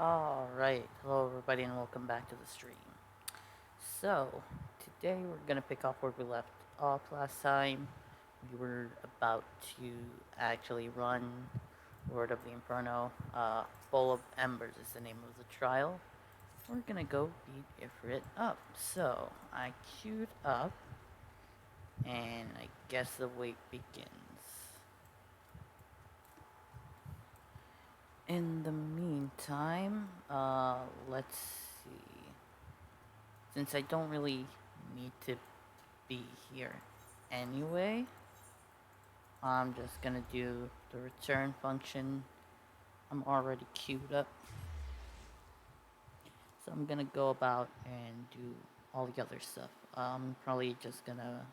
Alright, hello everybody and welcome back to the stream. So, today we're gonna pick up where we left off last time. We were about to actually run Lord of the Inferno. Bowl of Embers is the name of the trial. We're gonna go beat Ifrit up. So, I queued up, and I guess the wait begins. In the meantime, let's see. Since I don't really need to be here anyway, I'm just gonna do the return function. I'm already queued up. So I'm gonna go about and do all the other stuff. I'm probably just gonna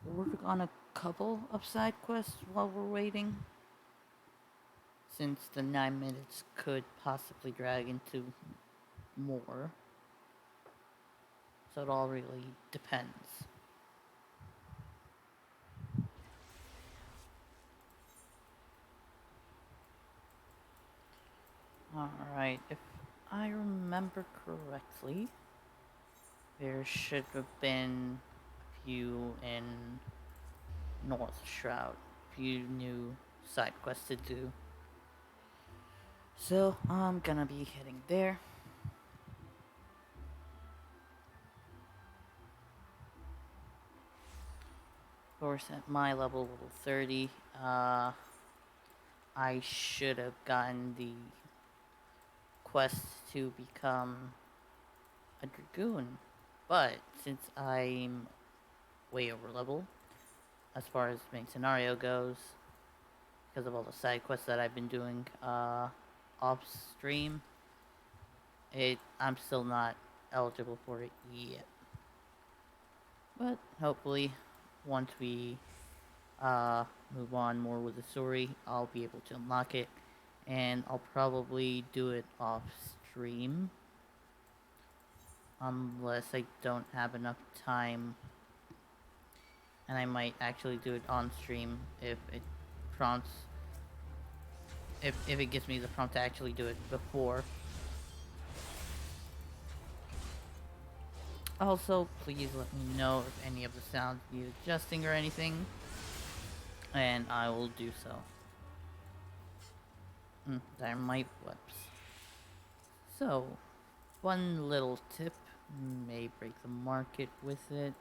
work on a couple of side quests while we're waiting. Since the 9 minutes could possibly drag into more. So it all really depends. Alright, if I remember correctly, there should have been a few in North Shroud, a few new side quests to do. So I'm gonna be heading there. Of course, at my level 30, I should have gotten the quest to become a Dragoon, but since I'm way over level, as far as main scenario goes, because of all the side quests that I've been doing off stream, I'm still not eligible for it yet. But hopefully, once we move on more with the story, I'll be able to unlock it, and I'll probably do it off stream, unless I don't have enough time. And I might actually do it on stream if it prompts, if it gives me the prompt to actually do it before. Also, please let me know if any of the sounds need adjusting or anything, and I will do so. Dynamite webs. So, one little tip, may break the market with it.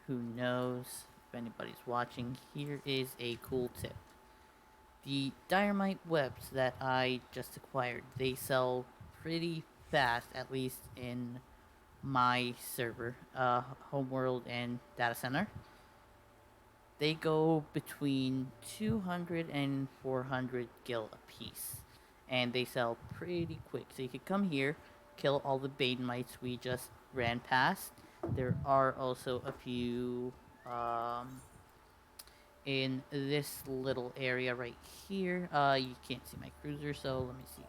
Who knows? If anybody's watching, here is a cool tip. The dynamite webs that I just acquired, they sell pretty fast, at least in my server, homeworld and data center. They go between 200 and 400 gil a piece, and they sell pretty quick. So you could come here, kill all the bait mites we just ran past. There are also a few in this little area right here. You can't see my cruiser, so let me see.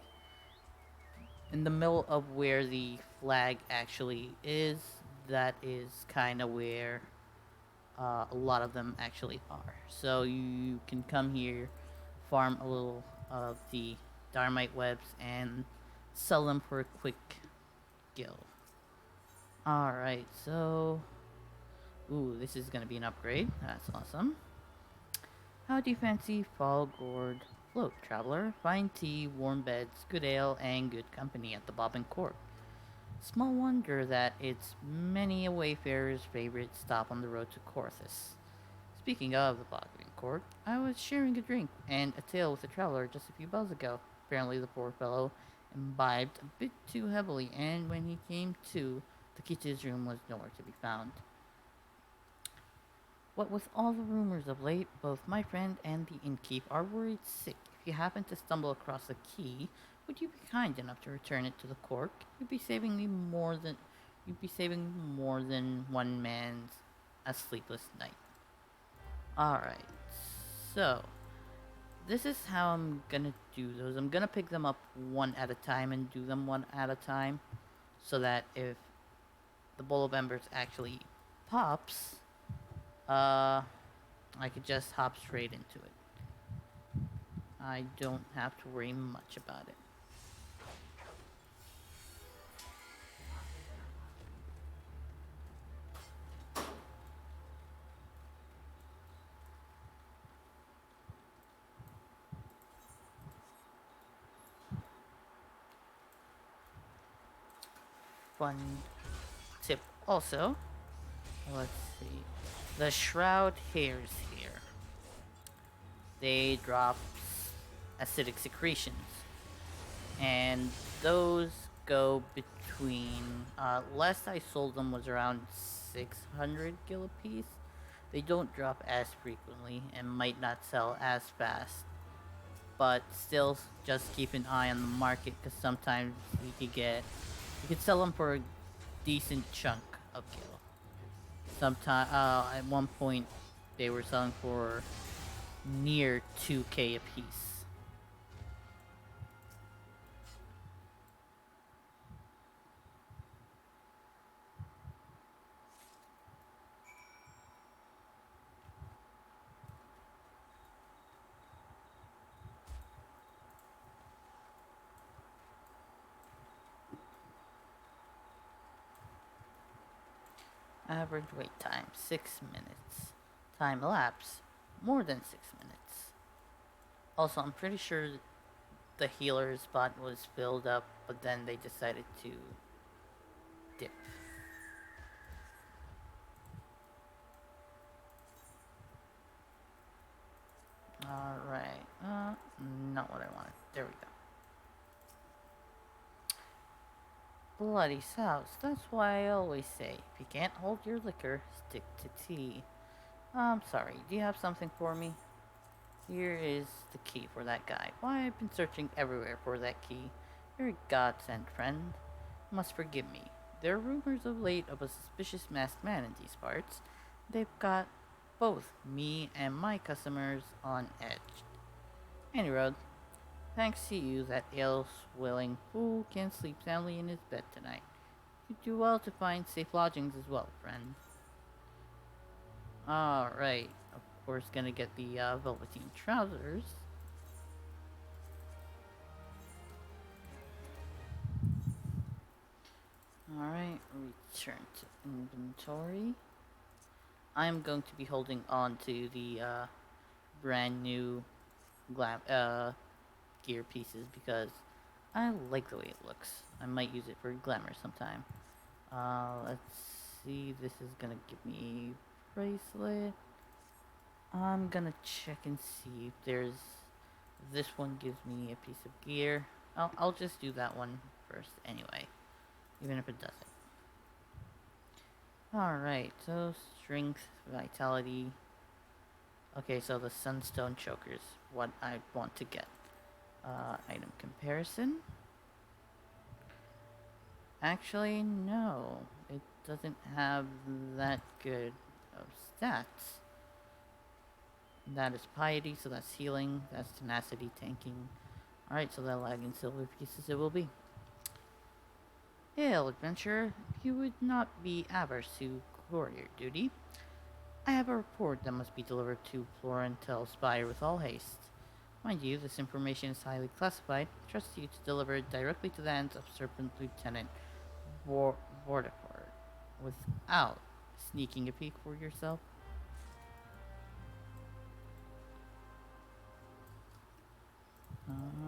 In the middle of where the flag actually is, that is kind of where a lot of them actually are. So you can come here, farm a little of the dynamite webs, and sell them for a quick gil. Alright, so... Ooh, this is gonna be an upgrade. That's awesome. How do you fancy fall gourd float, traveler? Fine tea, warm beds, good ale, and good company at the Bob and Cork. Small wonder that it's many a wayfarer's favorite stop on the road to Corthus. Speaking of the Bob and Cork, I was sharing a drink and a tale with a traveler just a few bells ago. Apparently the poor fellow imbibed a bit too heavily, and when he came to, the key to his room was nowhere to be found. What with all the rumors of late, both my friend and the innkeep are worried sick. If you happen to stumble across a key, would you be kind enough to return it to the cork? You'd be saving more than one man's a sleepless night. Alright, so this is how I'm gonna do those. I'm gonna pick them up one at a time and do them one at a time, so that if the bowl of embers actually pops, I could just hop straight into it. I don't have to worry much about it. fun tip also. Let's see. The shroud hairs here. They drop acidic secretions. And those go between, last I sold them was around 600 gil a piece. They don't drop as frequently and might not sell as fast. But still, just keep an eye on the market because sometimes you could sell them for a decent chunk of gil. Sometime, at one point, they were selling for near 2k a piece. Average wait time, 6 minutes. Time elapse, more than 6 minutes. Also, I'm pretty sure the healer spot was filled up, but then they decided to dip. Alright, not what I wanted. There we go. Bloody souse, that's why I always say, if you can't hold your liquor, stick to tea. I'm sorry, do you have something for me? Here is the key for that guy. Why, I've been searching everywhere for that key. You're a godsend, friend. You must forgive me. There are rumors of late of a suspicious masked man in these parts. They've got both me and my customers on edge. Any road. Thanks to you, that ale-swilling fool can sleep soundly in his bed tonight. You do well to find safe lodgings as well, friend. Alright. Of course, gonna get the velveteen trousers. Alright, return to inventory. I'm going to be holding on to the brand new gear pieces because I like the way it looks. I might use it for glamour sometime. Let's see, this is gonna give me bracelet. I'm gonna check and see if there's... This one gives me a piece of gear. I'll just do that one first anyway, even if it doesn't. Alright, so strength, vitality. Okay, so the sunstone chokers, what I want to get. Item comparison. Actually, no. It doesn't have that good of stats. That is piety, so that's healing. That's tenacity, tanking. Alright, so that lagging silver pieces it will be. Hail, adventurer. If you would not be averse to courier duty, I have a report that must be delivered to Florentel Spire with all haste. Mind you, this information is highly classified. I trust you to deliver it directly to the hands of Serpent Lieutenant Vorticor, without sneaking a peek for yourself.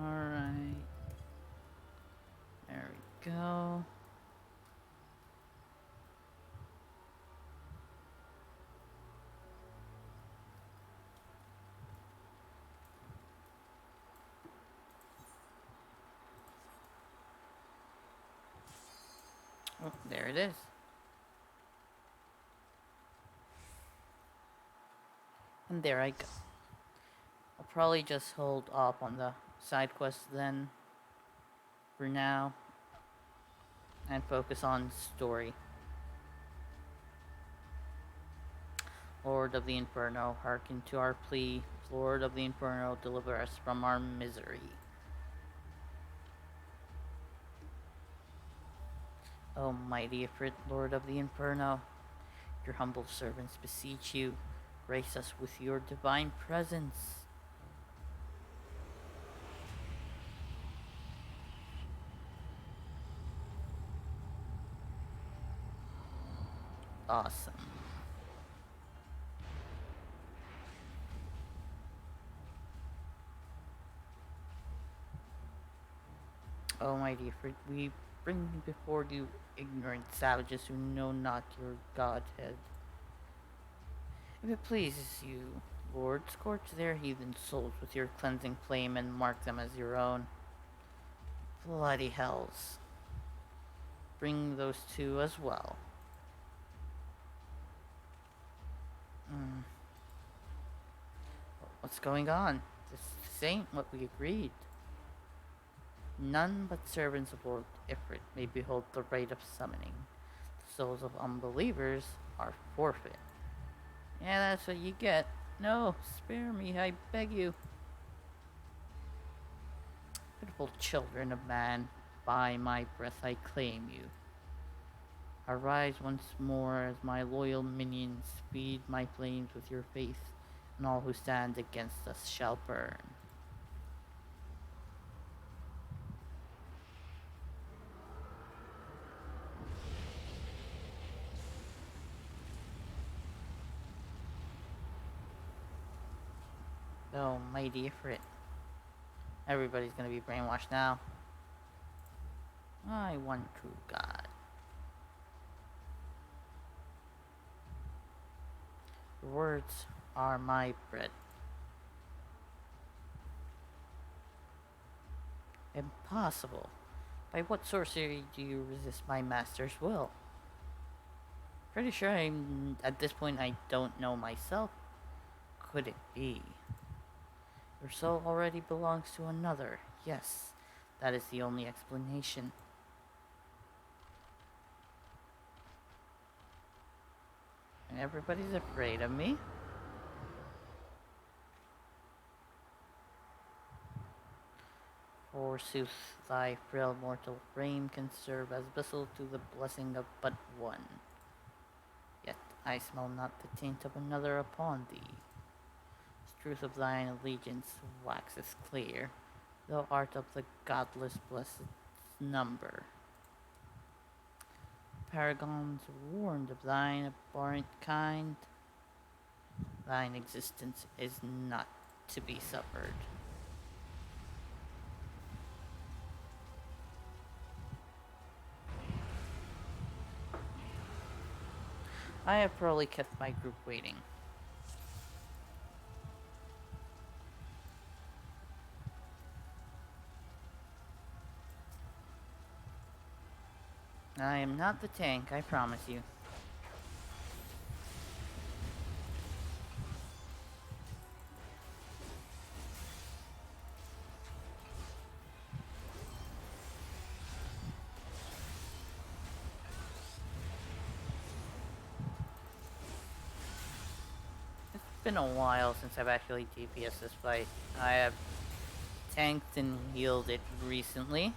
Alright. There we go. Oh, there it is. And there I go. I'll probably just hold off on the side quests then, for now, and focus on story. Lord of the Inferno, hearken to our plea. Lord of the Inferno, deliver us from our misery. O mighty Ifrit, Lord of the Inferno, your humble servants beseech you, grace us with your divine presence. Awesome. Oh mighty Ifrit, we bring me before you ignorant savages who know not your godhead. If it pleases you, Lord, scorch their heathen souls with your cleansing flame and mark them as your own. Bloody hells. Bring those two as well. Mm. What's going on? This ain't what we agreed. None but servants of Lord Ifrit may behold the rite of summoning. The souls of unbelievers are forfeit. Yeah, that's what you get. No, spare me, I beg you. Pitiful children of man, by my breath I claim you. Arise once more as my loyal minions, feed my flames with your faith, and all who stand against us shall burn. Oh, mighty Ifrit. Everybody's gonna be brainwashed now. I one true God. Your words are my bread. Impossible. By what sorcery do you resist my master's will? Pretty sure at this point I don't know myself. Could it be? Your soul already belongs to another. Yes, that is the only explanation. And everybody's afraid of me? Forsooth, thy frail mortal frame can serve as vessel to the blessing of but one. Yet I smell not the taint of another upon thee. The truth of thine allegiance waxeth clear. Thou art of the godless blessed number. Paragons warned of thine abhorrent kind. Thine existence is not to be suffered. I have probably kept my group waiting. I am not the tank, I promise you. It's been a while since I've actually DPS this fight. I have tanked and healed it recently.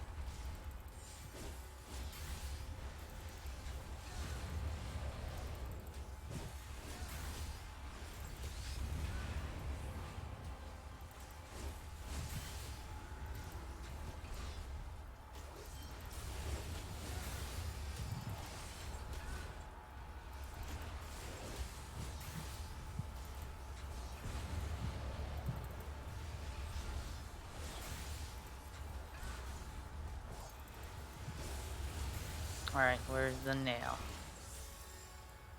Alright, where's the nail?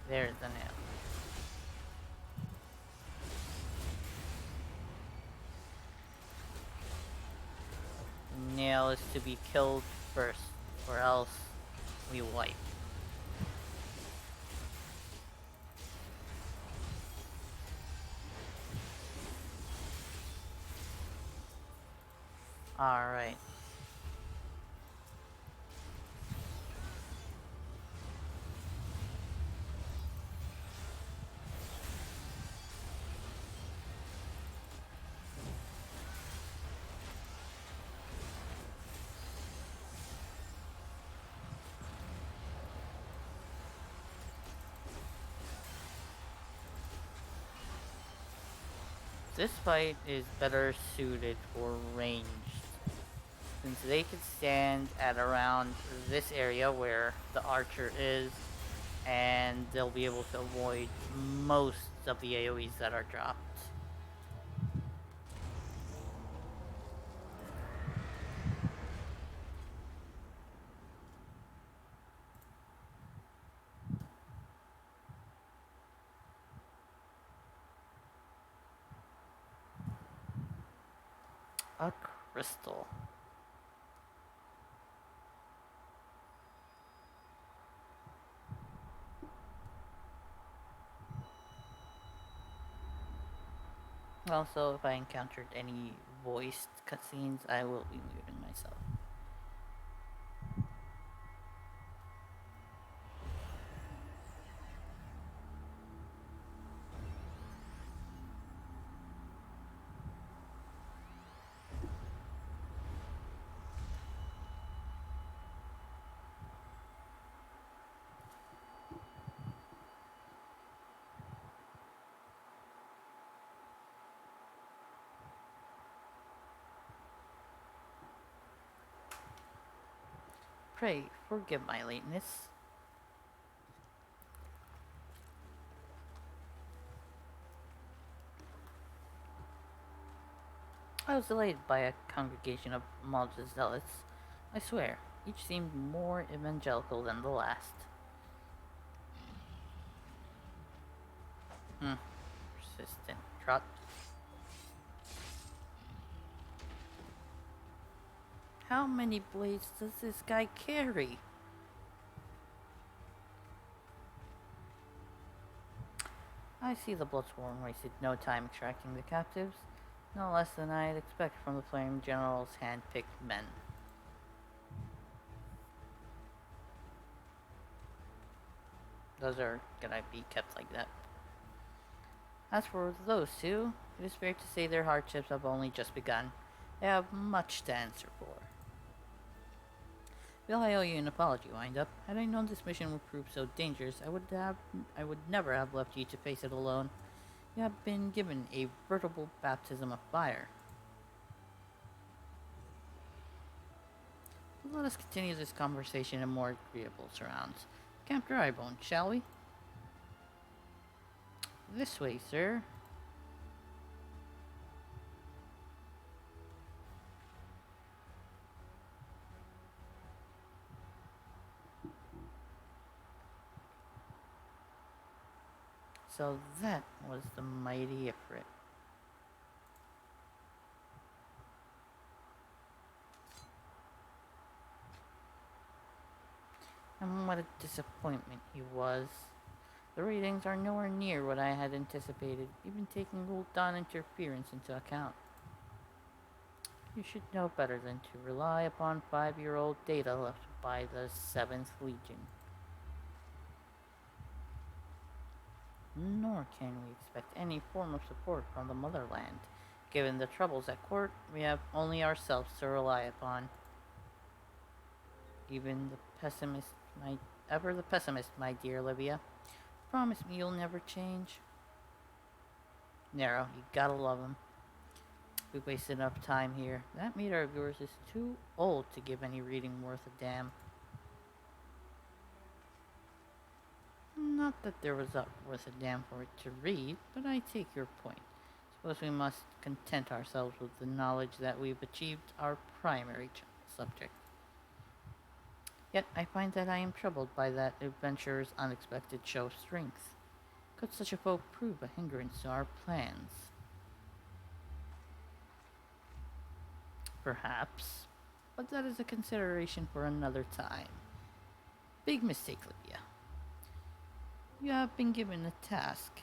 There's the nail. The nail is to be killed first, or else we wipe. Alright. This fight is better suited for ranged, since they could stand at around this area where the archer is, and they'll be able to avoid most of the AoEs that are dropped. A crystal. Also, if I encountered any voiced cutscenes, I will be muting myself. Pray, forgive my lateness. I was delayed by a congregation of Malta's zealots. I swear, each seemed more evangelical than the last. Persistent trot. How many blades does this guy carry? I see the Bloodsworn wasted no time extracting the captives, no less than I'd expect from the Flame General's hand-picked men. Those are gonna be kept like that. As for those two, it is fair to say their hardships have only just begun. They have much to answer for. Well, I owe you an apology, Wind-Up. Had I known this mission would prove so dangerous, I would never have left you to face it alone. You have been given a veritable baptism of fire. Let us continue this conversation in more agreeable surrounds. Camp Drybone, shall we? This way, sir. So that was the mighty Ifrit. And what a disappointment he was. The ratings are nowhere near what I had anticipated, even taking UL'DAH interference into account. You should know better than to rely upon 5-year-old data left by the 7th Legion. Nor can we expect any form of support from the motherland. Given the troubles at court, we have only ourselves to rely upon. Even the pessimist, my dear Livia. Promise me you'll never change. Nero, you gotta love him. We've wasted enough time here. That meter of yours is too old to give any reading worth a damn. Not that there was worth a damn for it to read, but I take your point. Suppose we must content ourselves with the knowledge that we've achieved our primary subject. Yet I find that I am troubled by that adventurer's unexpected show of strength. Could such a foe prove a hindrance to our plans? Perhaps, but that is a consideration for another time. Big mistake, Livia. You have been given a task.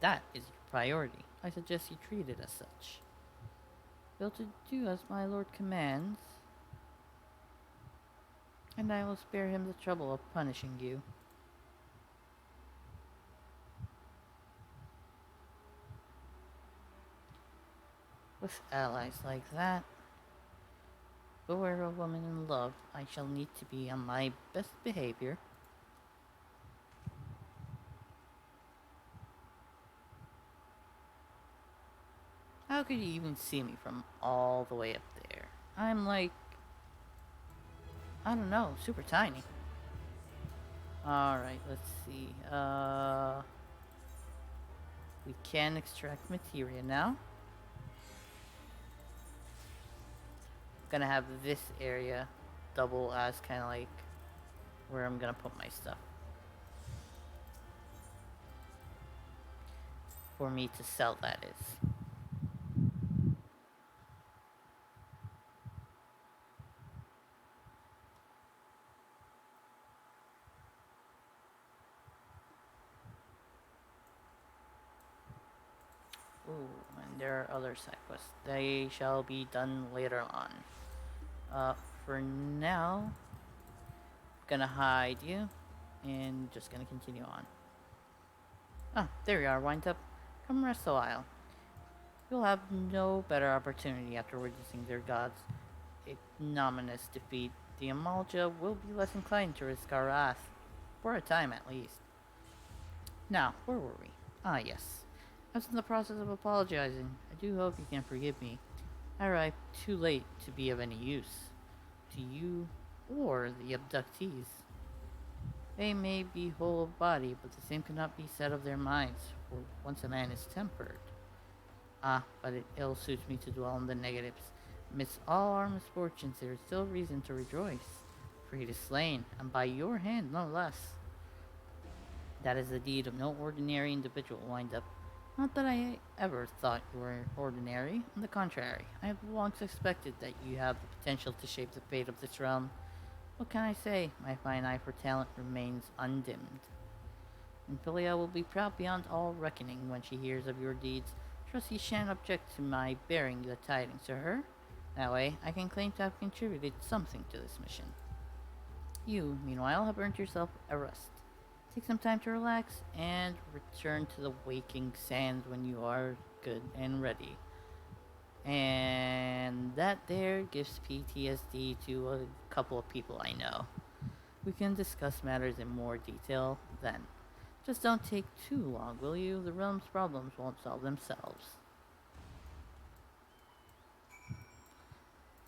That is your priority. I suggest you treat it as such. Will to do as my lord commands, and I will spare him the trouble of punishing you. With allies like that, beware a woman in love. I shall need to be on my best behavior. How could you even see me from all the way up there? I'm like, I don't know, super tiny. Alright, let's see. We can extract materia now. Gonna have this area double as kind of like where I'm gonna put my stuff. For me to sell, that is. and there are other side quests. They shall be done later on. For now, gonna hide you, and just gonna continue on. Ah, there you are, wind up. Come rest a while. You'll have no better opportunity after witnessing their god's ignominious defeat. The Amalja will be less inclined to risk our wrath. For a time, at least. Now, where were we? Ah, yes. I was in the process of apologizing. I do hope you can forgive me. I arrived too late to be of any use to you or the abductees. They may be whole of body, but the same cannot be said of their minds, for once a man is tempered. Ah, but it ill suits me to dwell on the negatives. Amidst all our misfortunes, there is still reason to rejoice. For he is slain, and by your hand no less. That is the deed of no ordinary individual, wind up. Not that I ever thought you were ordinary. On the contrary, I have long suspected that you have the potential to shape the fate of this realm. What can I say? My fine eye for talent remains undimmed. And Philia will be proud beyond all reckoning when she hears of your deeds. Trust ye shan't object to my bearing the tidings to her. That way, I can claim to have contributed something to this mission. You, meanwhile, have earned yourself a rest. Take some time to relax and return to the waking sands when you are good and ready. And that there gives PTSD to a couple of people I know. We can discuss matters in more detail then. Just don't take too long, will you? The realm's problems won't solve themselves.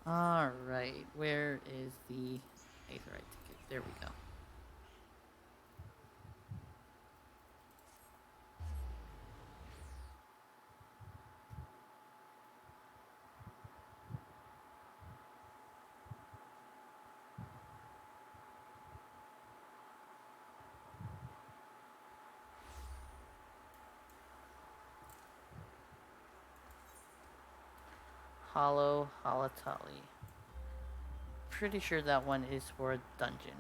Alright, where is the Ifrit ticket? There we go. Hollow Halatali. Pretty sure that one is for a dungeon.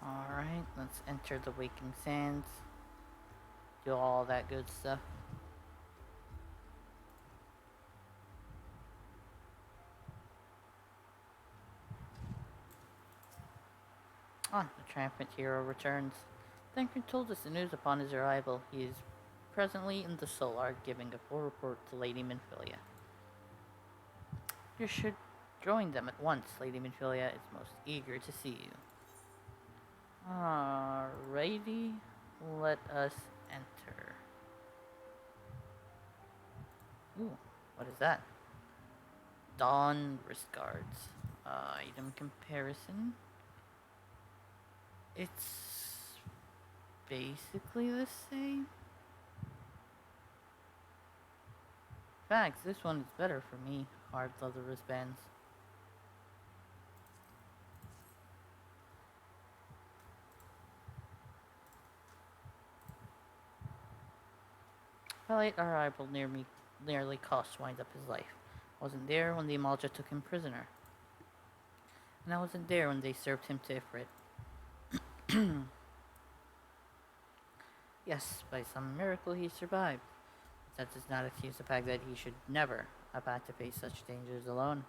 Alright, let's enter the Waking Sands. Do all that good stuff. Ah, the triumphant hero returns. Thancred told us the news upon his arrival. He is presently in the Solar, giving a full report to Lady Minfilia. You should join them at once. Lady Minfilia is most eager to see you. Alrighty, let us enter. Ooh, what is that? Dawn wrist guards. Item comparison. It's basically the same. In fact, this one is better for me. Hard leather wristbands. My late arrival nearly cost wind up his life. I wasn't there when the Amalja took him prisoner. And I wasn't there when they served him to Ifrit. Yes, by some miracle he survived. That does not excuse the fact that he should never have had to face such dangers alone.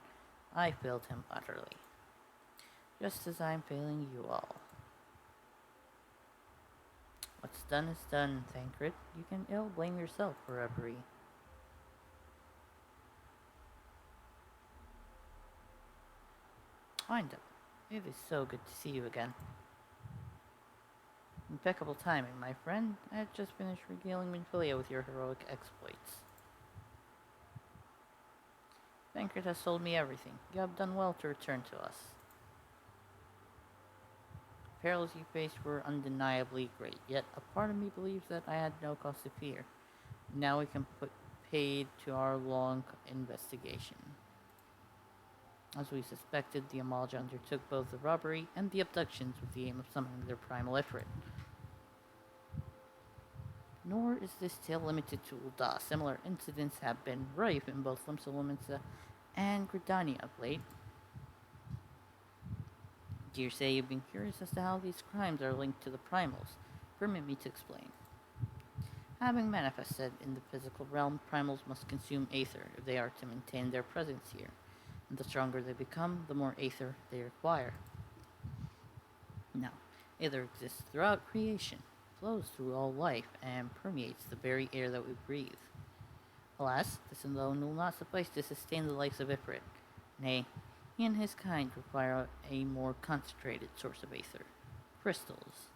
I failed him utterly. Just as I'm failing you all. What's done is done, Thancred. You can ill blame yourself for reverie. Wind up. It is so good to see you again. Impeccable timing, my friend. I had just finished regaling Minfilia with your heroic exploits. Thancred has told me everything. You have done well to return to us. The perils you faced were undeniably great, yet a part of me believes that I had no cause to fear. Now we can put paid to our long investigation. As we suspected, the Amalja undertook both the robbery and the abductions with the aim of summoning their primal Ifrit. Nor is this tale limited to UL'DAH. Similar incidents have been rife in both Limsa and GRIDANIA of late. You say you've been curious as to how these crimes are linked to the primals. Permit me to explain. Having manifested in the physical realm, primals must consume aether if they are to maintain their presence here. And the stronger they become, the more aether they require. Now, aether exists throughout creation, flows through all life, and permeates the very air that we breathe. Alas, this alone will not suffice to sustain the lives of Ifrit. Nay, he and his kind require a more concentrated source of aether: crystals.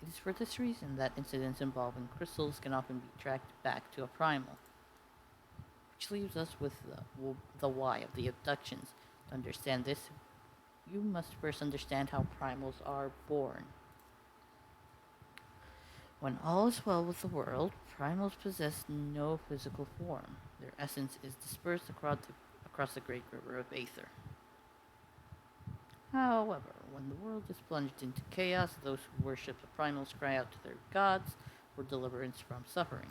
It is for this reason that incidents involving crystals can often be tracked back to a primal. Which leaves us with the why of the abductions. To understand this, you must first understand how primals are born. When all is well with the world, primals possess no physical form. Their essence is dispersed across the great river of aether. However, when the world is plunged into chaos, those who worship the primals cry out to their gods for deliverance from suffering.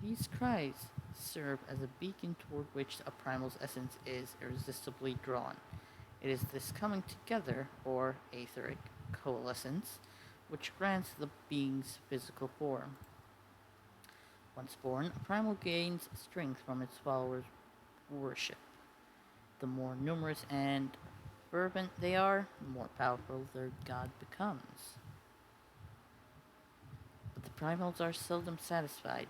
These cries serve as a beacon toward which a primal's essence is irresistibly drawn. It is this coming together, or aetheric coalescence, which grants the being's physical form. Once born, a primal gains strength from its followers' worship. The more numerous and fervent they are, the more powerful their god becomes. But the primals are seldom satisfied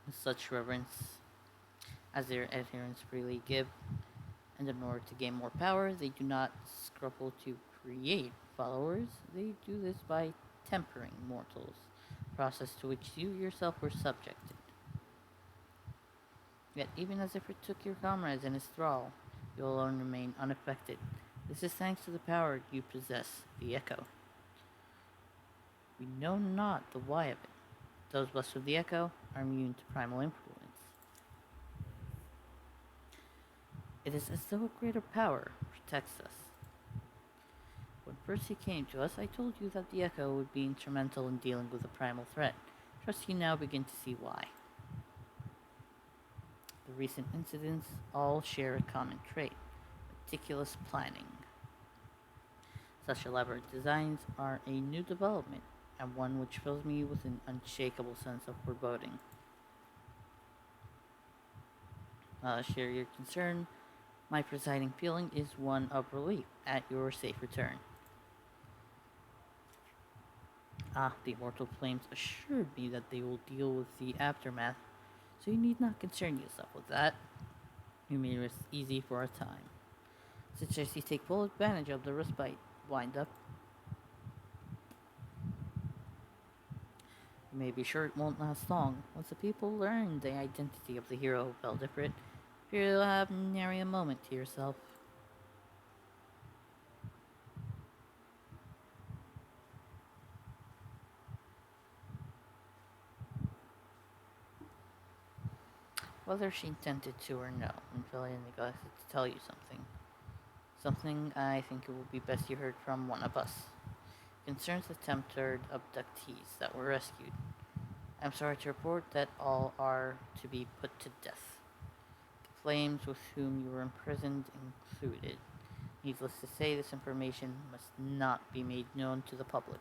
with such reverence as their adherents freely give, and in order to gain more power, they do not scruple to create followers. They do this by tempering mortals, a process to which you yourself were subjected. Yet even as Ifrit took your comrades in his thrall, you alone remain unaffected. This is thanks to the power you possess, the Echo. We know not the why of it. Those blessed with the Echo are immune to primal influence. It is as though a greater power protects us. When first you came to us, I told you that the Echo would be instrumental in dealing with the primal threat. Trust you now begin to see why. The recent incidents all share a common trait: meticulous planning. Such elaborate designs are a new development, and one which fills me with an unshakable sense of foreboding. Share your concern. My presiding feeling is one of relief at your safe return. The immortal flames assured me that they will deal with the aftermath, so you need not concern yourself with that. You may rest easy for a time. Suggest you take full advantage of the respite. Wind up. You may be sure it won't last long. Once the people learn the identity of the hero who fell Ifrit, you'll have nary a moment to yourself. Whether she intended to or no, Untitled neglected to tell you something. Something I think it will be best you heard from one of us. Concerns the tempted abductees that were rescued. I'm sorry to report that all are to be put to death. The flames with whom you were imprisoned included. Needless to say, this information must not be made known to the public.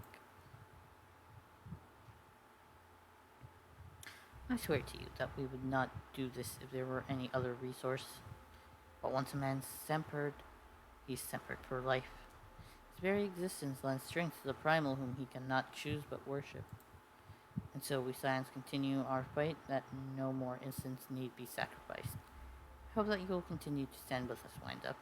I swear to you that we would not do this if there were any other resource. But once a man's tempered, he's tempered for life. His very existence lends strength to the primal whom he cannot choose but worship. And so we Scions continue our fight that no more innocents need be sacrificed. I hope that you will continue to stand with us, Wind Up.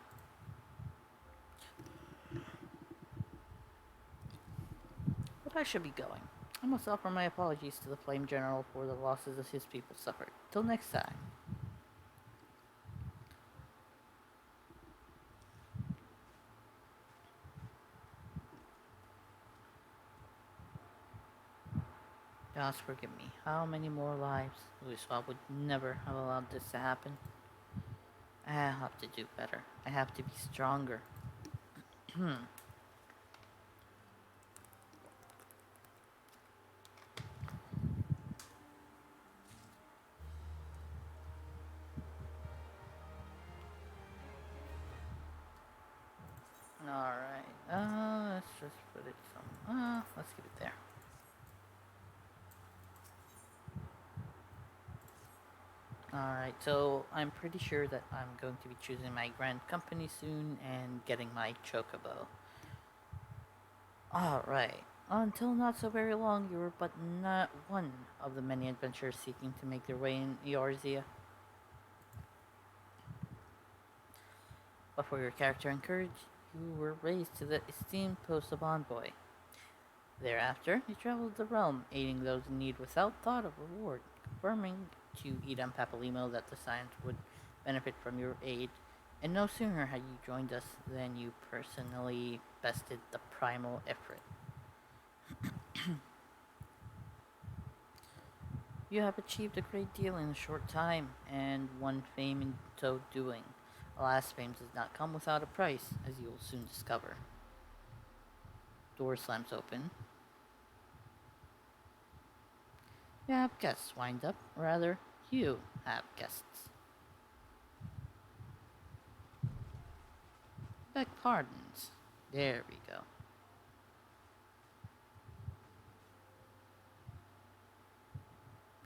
But I should be going. I must offer my apologies to the Flame General for the losses that his people suffered. Till next time. Gosh, forgive me. How many more lives? Louiswa would never have allowed this to happen. I have to do better. I have to be stronger. Let's put it let's keep it there. Alright, so I'm pretty sure that I'm going to be choosing my grand company soon and getting my chocobo. Alright, until not so very long, you were but not one of the many adventurers seeking to make their way in UL'DAH. But for your character and courage, you were raised to the esteemed post of envoy. Thereafter, you traveled the realm, aiding those in need without thought of reward, confirming to Edam Papalimo that the Science would benefit from your aid, and no sooner had you joined us than you personally bested the primal Ifrit. You have achieved a great deal in a short time, and won fame in so doing. Alas, fame does not come without a price, as you will soon discover. Door slams open. You have guests, wind up. Rather, you have guests. Beg pardons. There we go.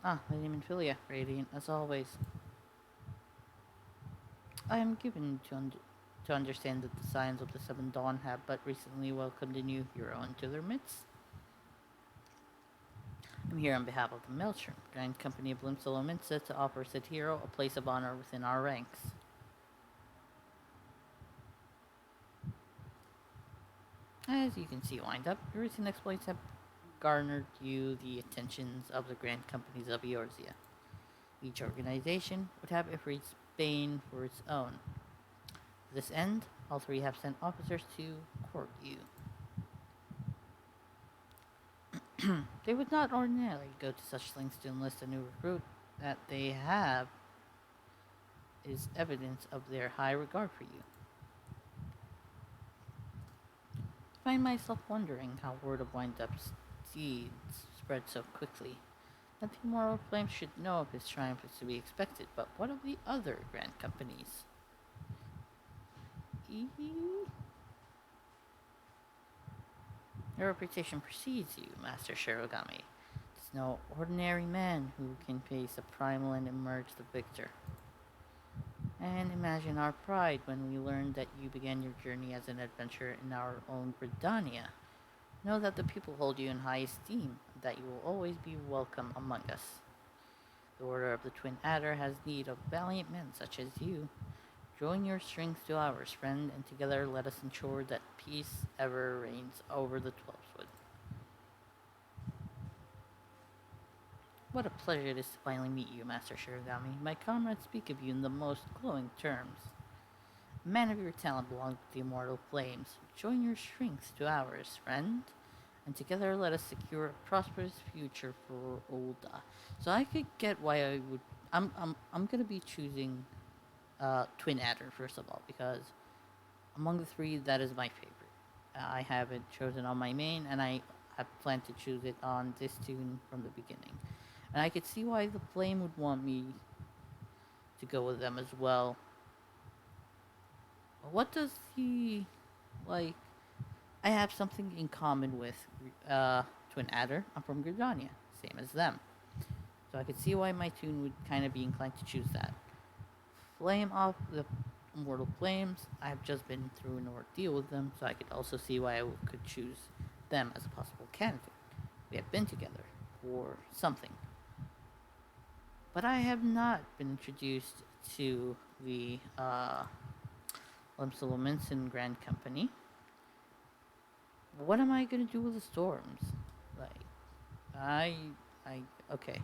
Ah, Lady Minfilia, radiant as always. I am given to understand that the Scions of the Seven Dawn have but recently welcomed a new hero into their midst. I'm here on behalf of the Maelstrom, Grand Company of Limsolominsa, to offer said hero a place of honor within our ranks. As you can see, wind up, your recent exploits have garnered you the attentions of the Grand Companies of UL'DAH. Each organization would have Ifrit's bane for its own. To this end, all three have sent officers to court you. They would not ordinarily go to such lengths to enlist a new recruit. That they have is evidence of their high regard for you. I find myself wondering how word of Wind-Up's deeds spread so quickly. That the Immortal Flame should know of his triumph is to be expected, but what of the other grand companies? Your reputation precedes you, Master Shirogami. It's no ordinary man who can face a primal and emerge the victor. And imagine our pride when we learned that you began your journey as an adventurer in our own GRIDANIA. Know that the people hold you in high esteem, and that you will always be welcome among us. The Order of the Twin Adder has need of valiant men such as you. Join your strength to ours, friend, and together let us ensure that peace ever reigns over the Twelvewood. What a pleasure it is to finally meet you, Master Shirogami. My comrades speak of you in the most glowing terms. A man of your talent belongs to the Immortal Flames. Join your strength to ours, friend, and together let us secure a prosperous future for UL'DAH. So I could get why I would. I'm gonna be choosing Twin Adder first of all, because among the three, that is my favorite. I have it chosen on my main, and I have planned to choose it on this tune from the beginning. And I could see why the Flame would want me to go with them as well. What does he like? I have something in common with Twin Adder. I'm from GRIDANIA, same as them. So I could see why my tune would kind of be inclined to choose that. Flame off the Immortal Flames. I've just been through an ordeal with them, so I could also see why I could choose them as a possible candidate. We have been together for something. But I have not been introduced to the Limsolominsa Grand Company. What am I gonna do with the storms? Like, okay.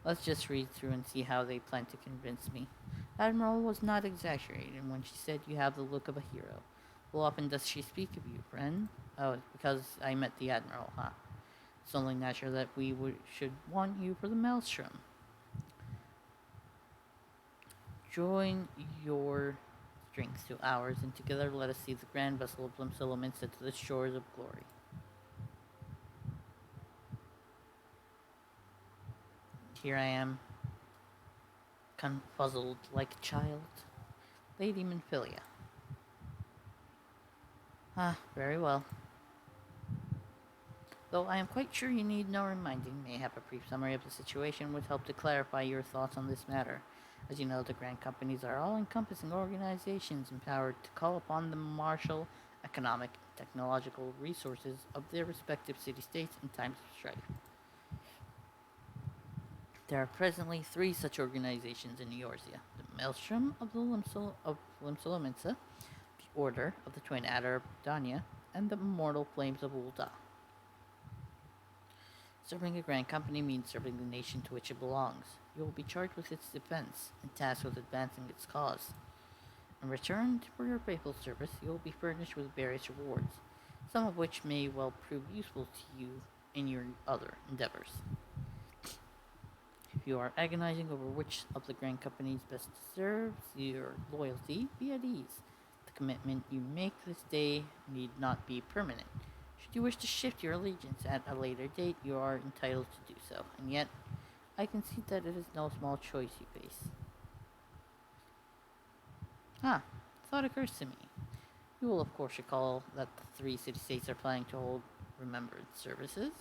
Let's just read through and see how they plan to convince me. Admiral was not exaggerating when she said you have the look of a hero. How often does she speak of you, friend? Oh, because I met the Admiral, huh? It's only natural that we should want you for the Maelstrom. Join your strength to ours, and together let us see the grand vessel of Limsolominsa to the shores of glory. Here I am, confuzzled like a child. Lady Minfilia. Ah, very well. Though I am quite sure you need no reminding, mayhap a brief summary of the situation would help to clarify your thoughts on this matter. As you know, the grand companies are all-encompassing organizations empowered to call upon the martial, economic, and technological resources of their respective city-states in times of strife. There are presently three such organizations in Eorzea: the Maelstrom of the Limsolominsa, the Order of the Twin Adder Dania, and the Immortal Flames of UL'DAH. Serving a grand company means serving the nation to which it belongs. You will be charged with its defense and tasked with advancing its cause. In return for your faithful service, you will be furnished with various rewards, some of which may well prove useful to you in your other endeavors. If you are agonizing over which of the grand companies best deserves your loyalty, be at ease. The commitment you make this day need not be permanent. Should you wish to shift your allegiance at a later date, you are entitled to do so, and yet I concede that it is no small choice you face. Thought occurs to me. You will of course recall that the three city-states are planning to hold remembrance services.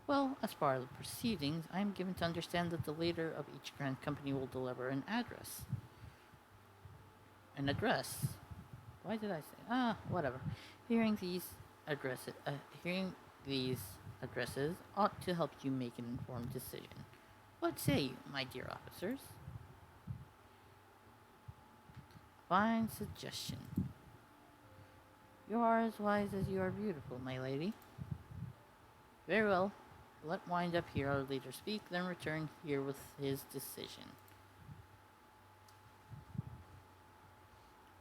Well, as part of the proceedings, I am given to understand that the leader of each grand company will deliver an address. An address? Why did I say? Whatever. Hearing these hearing these addresses ought to help you make an informed decision. What say you, my dear officers? Fine suggestion. You are as wise as you are beautiful, my lady. Very well. Let wind up here our leader speak, then return here with his decision.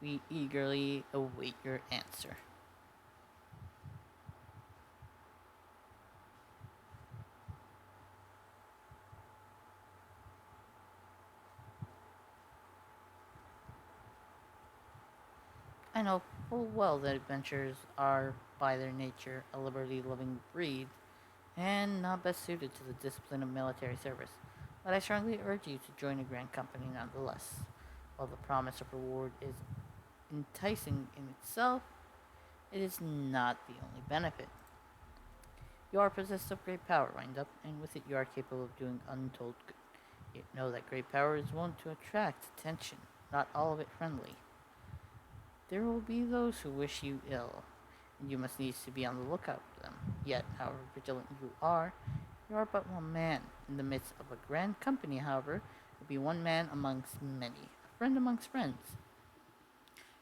We eagerly await your answer. I know full well that adventurers are, by their nature, a liberty-loving breed, and not best suited to the discipline of military service, but I strongly urge you to join a grand company nonetheless. While the promise of reward is enticing in itself, it is not the only benefit. You are possessed of great power, Wind Up, and with it you are capable of doing untold good. Yet know that great power is wont to attract attention, not all of it friendly. There will be those who wish you ill, and you must needs to be on the lookout for them. Yet, however vigilant you are but one man. In the midst of a grand company, however, will be one man amongst many, a friend amongst friends.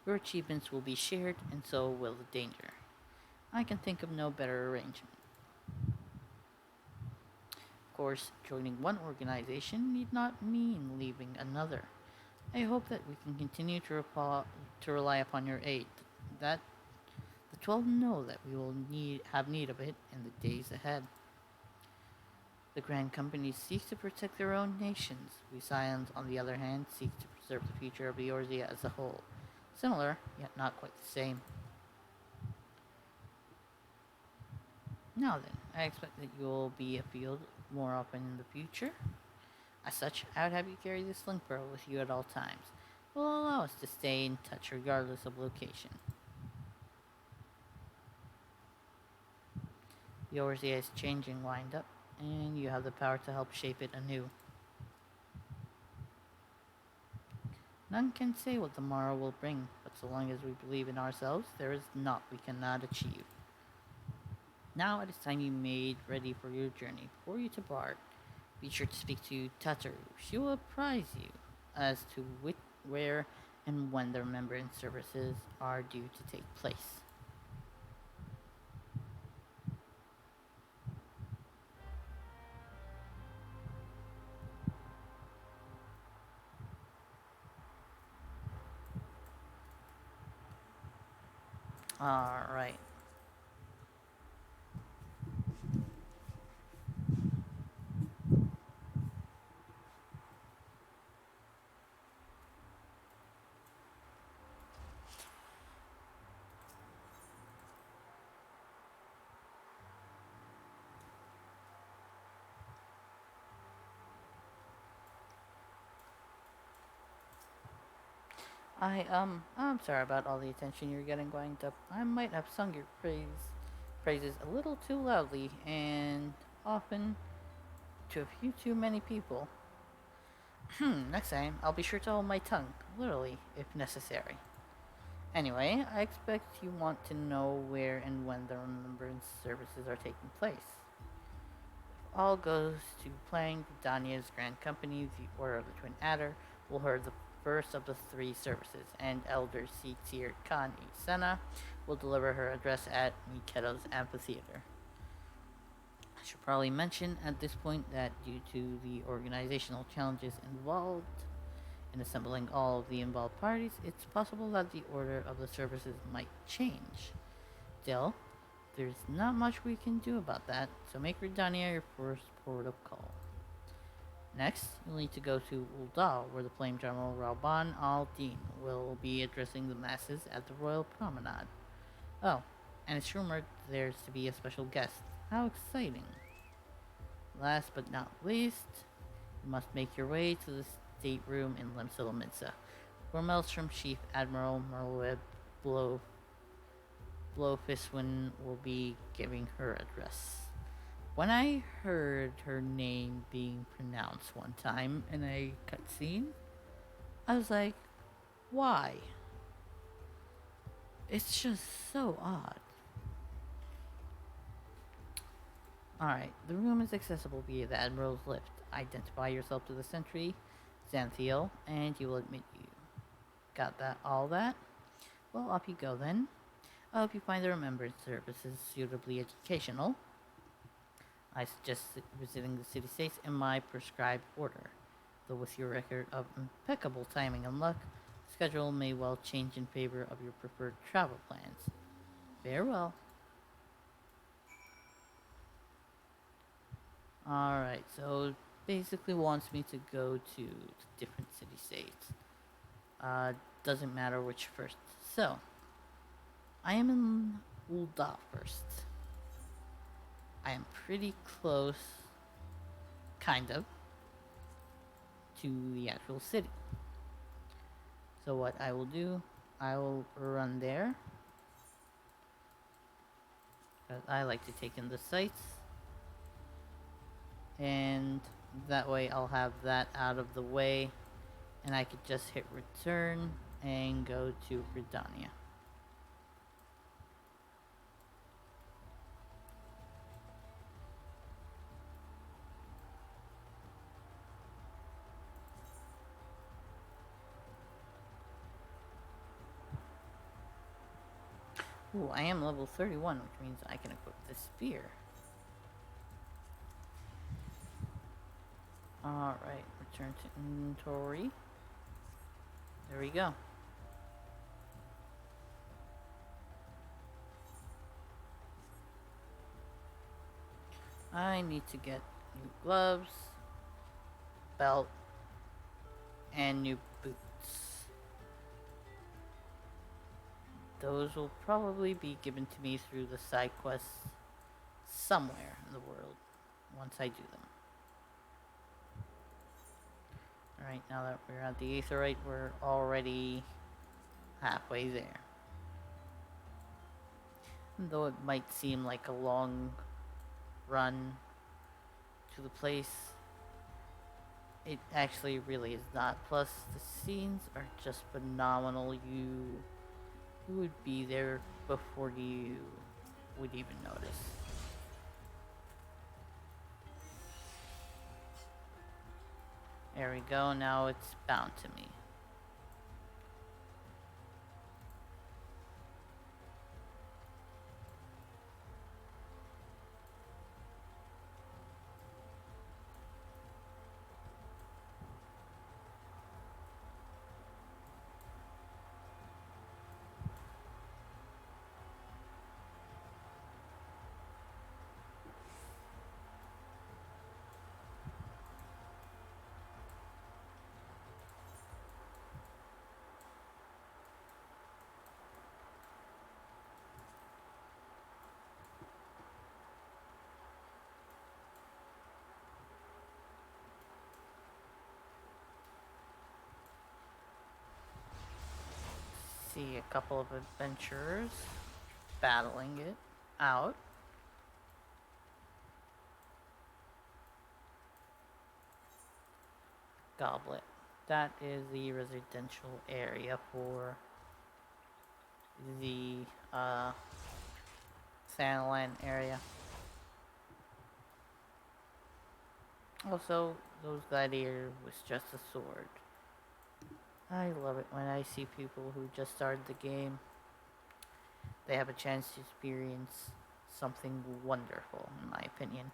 Your achievements will be shared, and so will the danger. I can think of no better arrangement. Of course, joining one organization need not mean leaving another. I hope that we can continue to rely upon your aid, that the 12 know that we will have need of it in the days ahead. The grand companies seek to protect their own nations. We Scions, on the other hand, seek to preserve the future of Eorzea as a whole. Similar, yet not quite the same. Now then, I expect that you will be afield more often in the future. As such, I would have you carry this link pearl with you at all times. It will allow us to stay in touch regardless of location. Eorzea is changing, Wind Up, and you have the power to help shape it anew. None can say what the morrow will bring, but so long as we believe in ourselves, there is naught we cannot achieve. Now it is time you made ready for your journey. Before you depart, be sure to speak to Tataru. She will apprise you as to where and when the remembrance services are due to take place. Alright. I'm sorry about all the attention you're getting, Wind Up. I might have sung your praise praises a little too loudly and often to a few too many people. Next time I'll be sure to hold my tongue, literally, if necessary. Anyway, I expect you want to know where and when the remembrance services are taking place. All goes to plan. GRIDANIA's Grand Company, the Order of the Twin Adder, will hold the first of the three services, and Elder C-Tier Khan Isena will deliver her address at Miketo's amphitheater. I should probably mention at this point that due to the organizational challenges involved in assembling all of the involved parties, it's possible that the order of the services might change. Still, there's not much we can do about that, so make GRIDANIA your first port of call. Next, you'll need to go to UL'DAH, where the Flame General Rauban al-Din will be addressing the masses at the Royal Promenade. Oh, and it's rumored there's to be a special guest. How exciting! Last but not least, you must make your way to the stateroom in Lemsilimitsa, where Maelstrom Chief Admiral Merlweb Blowfiswin will be giving her address. When I heard her name being pronounced one time in a cutscene, I was like, why? It's just so odd. Alright, the room is accessible via the Admiral's lift. Identify yourself to the sentry, Xanthiel, and he will admit you. Got that? All that? Well, off you go then. I hope you find the remembrance services suitably educational. I suggest visiting the city-states in my prescribed order. Though with your record of impeccable timing and luck, the schedule may well change in favor of your preferred travel plans. Farewell. Alright, so it basically wants me to go to different city-states. Doesn't matter which first. So, I am in UL'DAH first. I am pretty close, kind of, to the actual city. So what I will do, I will run there. Because I like to take in the sights. And that way I'll have that out of the way. And I could just hit return and go to GRIDANIA. Ooh, I am level 31, which means I can equip the spear. Alright, return to inventory. There we go. I need to get new gloves, belt, and new boots. Those will probably be given to me through the side quests somewhere in the world once I do them. Alright, now that we're at the Aetherite, we're already halfway there. And though it might seem like a long run to the place, it actually really is not. Plus, the scenes are just phenomenal. You would be there before you would even notice. There we go, now it's bound to me. See a couple of adventurers battling it out. Goblet. That is the residential area for the THANALAN area. Also, those gladiator was just a sword. I love it when I see people who just started the game. They have a chance to experience something wonderful, in my opinion.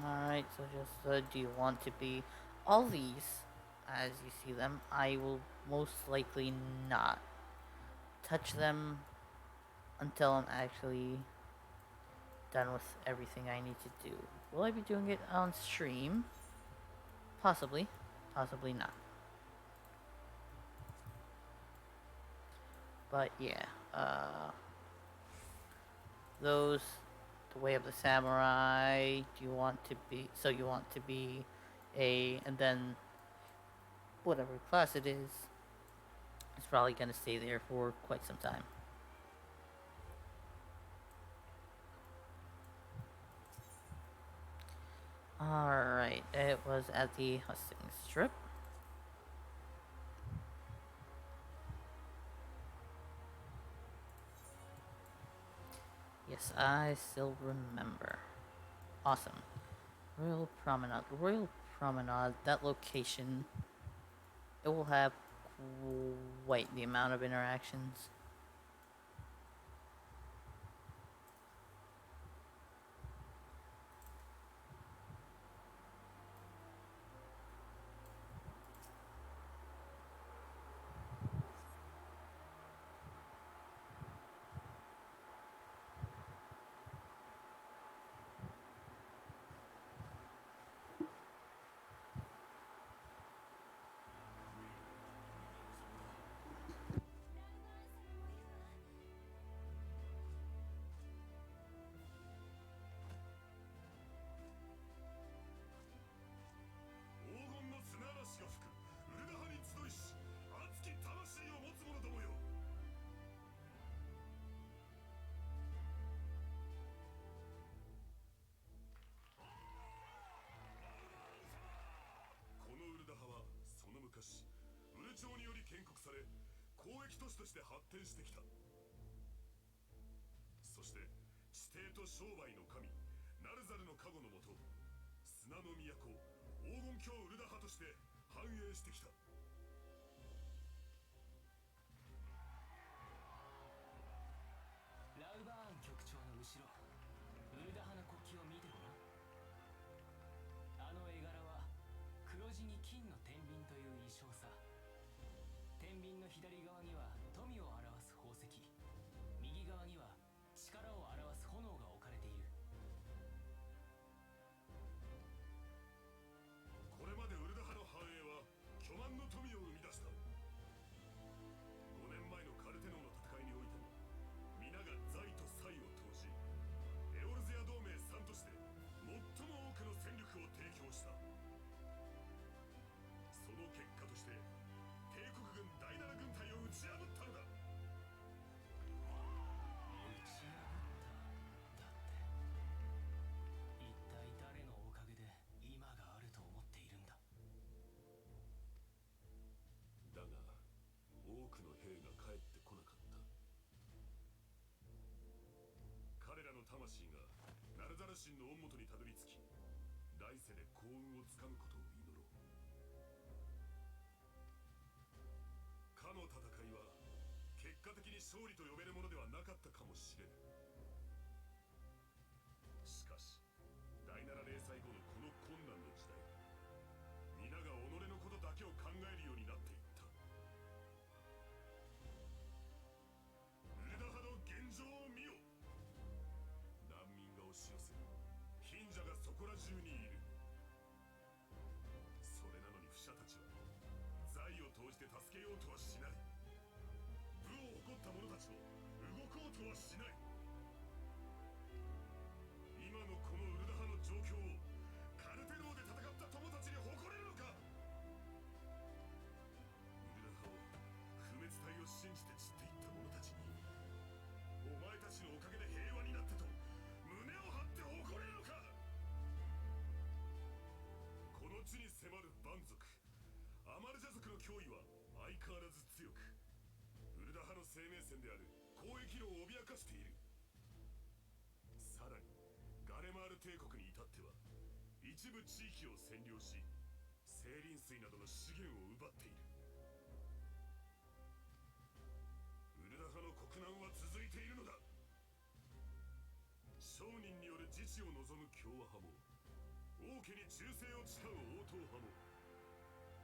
Alright, so just, do you want to be... All these, as you see them, I will most likely not touch them until I'm actually done with everything I need to do. Will I be doing it on stream? Possibly. Possibly not. But yeah, those... The Way of the Samurai, do you want to be... So you want to be a... And then, whatever class it is, it's probably gonna stay there for quite some time. Alright, it was at the hustling strip. Yes, I still remember. Awesome. Royal Promenade. Royal Promenade, that location, it will have quite the amount of interactions. 脅威は相変わらず強く、ウルダ派の生命線である交易路を脅かしている。さらにガレマール帝国に至っては一部地域を占領し、精輪水などの資源を奪っている。ウルダ派の国難は続いているのだ。商人による自治を望む共和派も、王家に忠誠を誓う応答派も、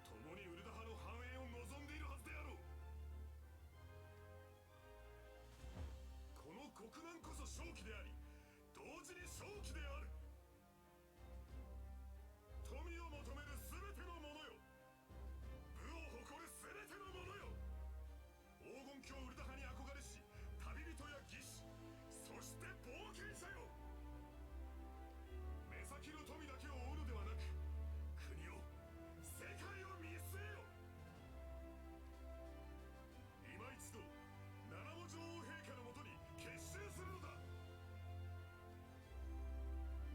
共にウルダ派の繁栄を望んでいるはずであろう。この国難こそ正気であり、同時に正気である。富を求める全ての者よ、武を誇る全ての者よ、黄金鏡ウルダ派に憧れし旅人や義士、そして冒険者よ。目先の富だけを追うのではなく、国を、世界を見据えよ。今一度七母女王陛下のもとに結集するのだ。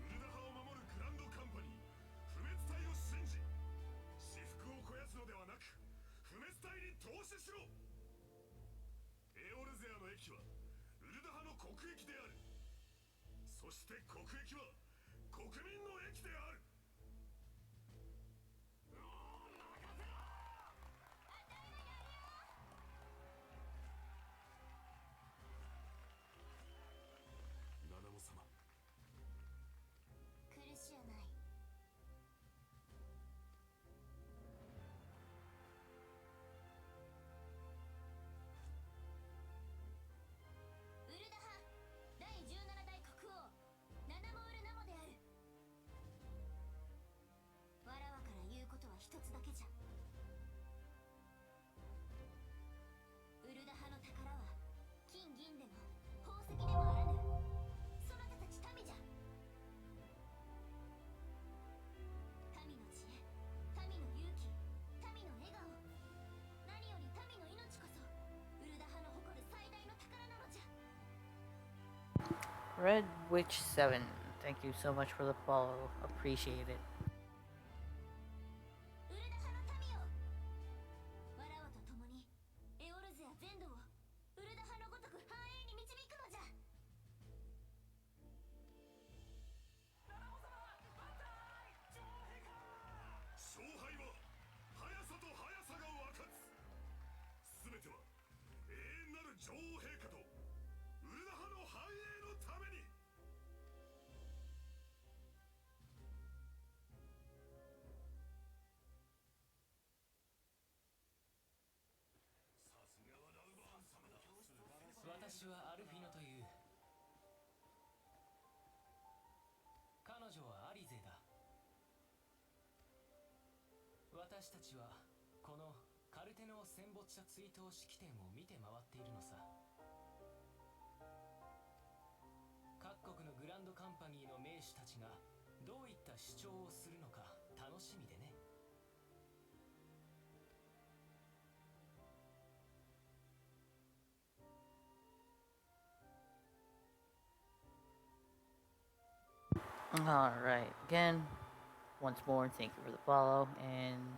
ウルダ派を守るグランドカンパニー不滅隊を信じ、私腹を肥やすのではなく不滅隊に投資しろ。エオルゼアの駅はウルダ派の国益である。そして国益は国民の駅である。ナナモ様、苦しゅうない。ウルダ派第17代国王ナナモウルナモである。わらわから言うことは一つだけじゃ。ウルダ派の宝は金銀でも宝石でもあらぬ、そなたたち民じゃ。民の知恵、民の勇気、民の笑顔、何より民の命こそウルダ派の誇る最大の宝なのじゃ。 Red Witch 7, thank you so much for the follow. Appreciate it. ウルダ派の民よ、わらわと共にエオルゼア全土をウルダ派のごとく繁栄に導くのじゃ。勝敗は速さと速さが分かつ。全ては永遠なる女王陛下とウルダ派の繁栄のために。さすがはラウバーン様だ。私はアルフィノという。彼女はアリゼだ。私たちはこのカルテノ戦没者追悼式典を見て回っているのさ。各国のグランドカンパニーの名手たちがどういった主張をするのか楽しみでね。Alright, again, once more, thank you for the follow, and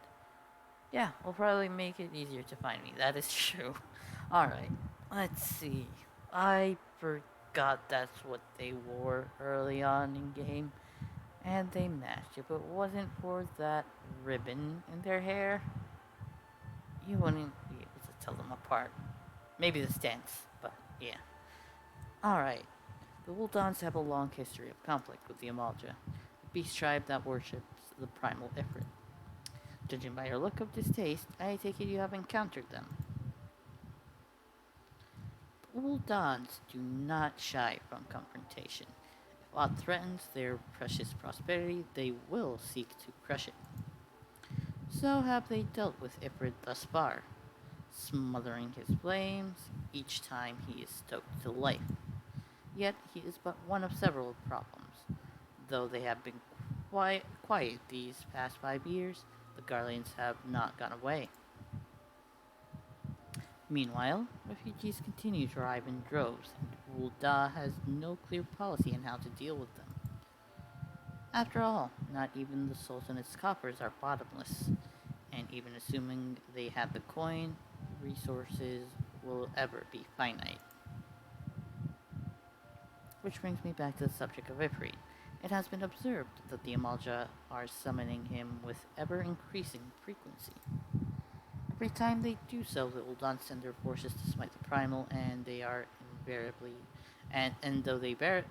yeah, we'll probably make it easier to find me, that is true. Alright, let's see. I forgot that's what they wore early on in game, and they matched. If it wasn't for that ribbon in their hair, you wouldn't be able to tell them apart. Maybe the stance, but yeah. Alright. The UL'DAHs have a long history of conflict with the UL'DAH, a beast tribe that worships the primal Ifrit. Judging by your look of distaste, I take it you have encountered them. The UL'DAHs do not shy from confrontation. If aught threatens their precious prosperity, they will seek to crush it. So have they dealt with Ifrit thus far, smothering his flames each time he is stoked to life. Yet he is but one of several problems. Though they have been quiet these past 5 years, the Guardians have not gone away. Meanwhile, refugees continue to arrive in droves, and UL'DAH has no clear policy on how to deal with them. After all, not even the Sultan's coffers are bottomless, And even assuming they have the coin, resources will ever be finite. Which brings me back to the subject of Ifrit. It has been observed that the UL'DAH are summoning him with ever-increasing frequency. Every time they do so, the UL'DAH send their forces to smite the primal, and they are invariably, and though they words,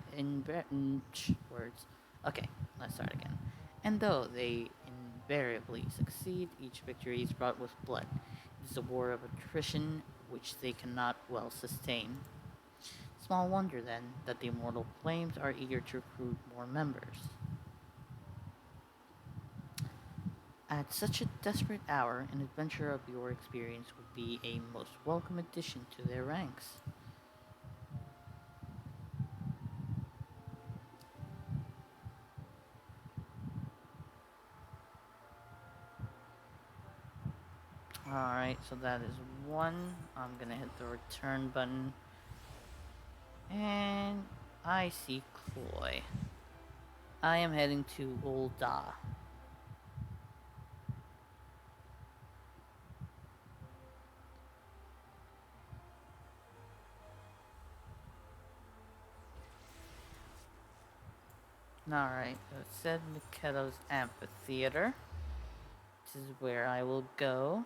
okay, let's start again. And though they invariably succeed, each victory is fraught with blood. It is a war of attrition which they cannot well sustain. Small wonder, then, that the immortal flames are eager to recruit more members. At such a desperate hour, an adventure of your experience would be a most welcome addition to their ranks. Alright, so that is one. I'm gonna hit the return button. And I see Cloy. I am heading to UL'DAH. Alright, so it said Miketo's Amphitheater. This is where I will go.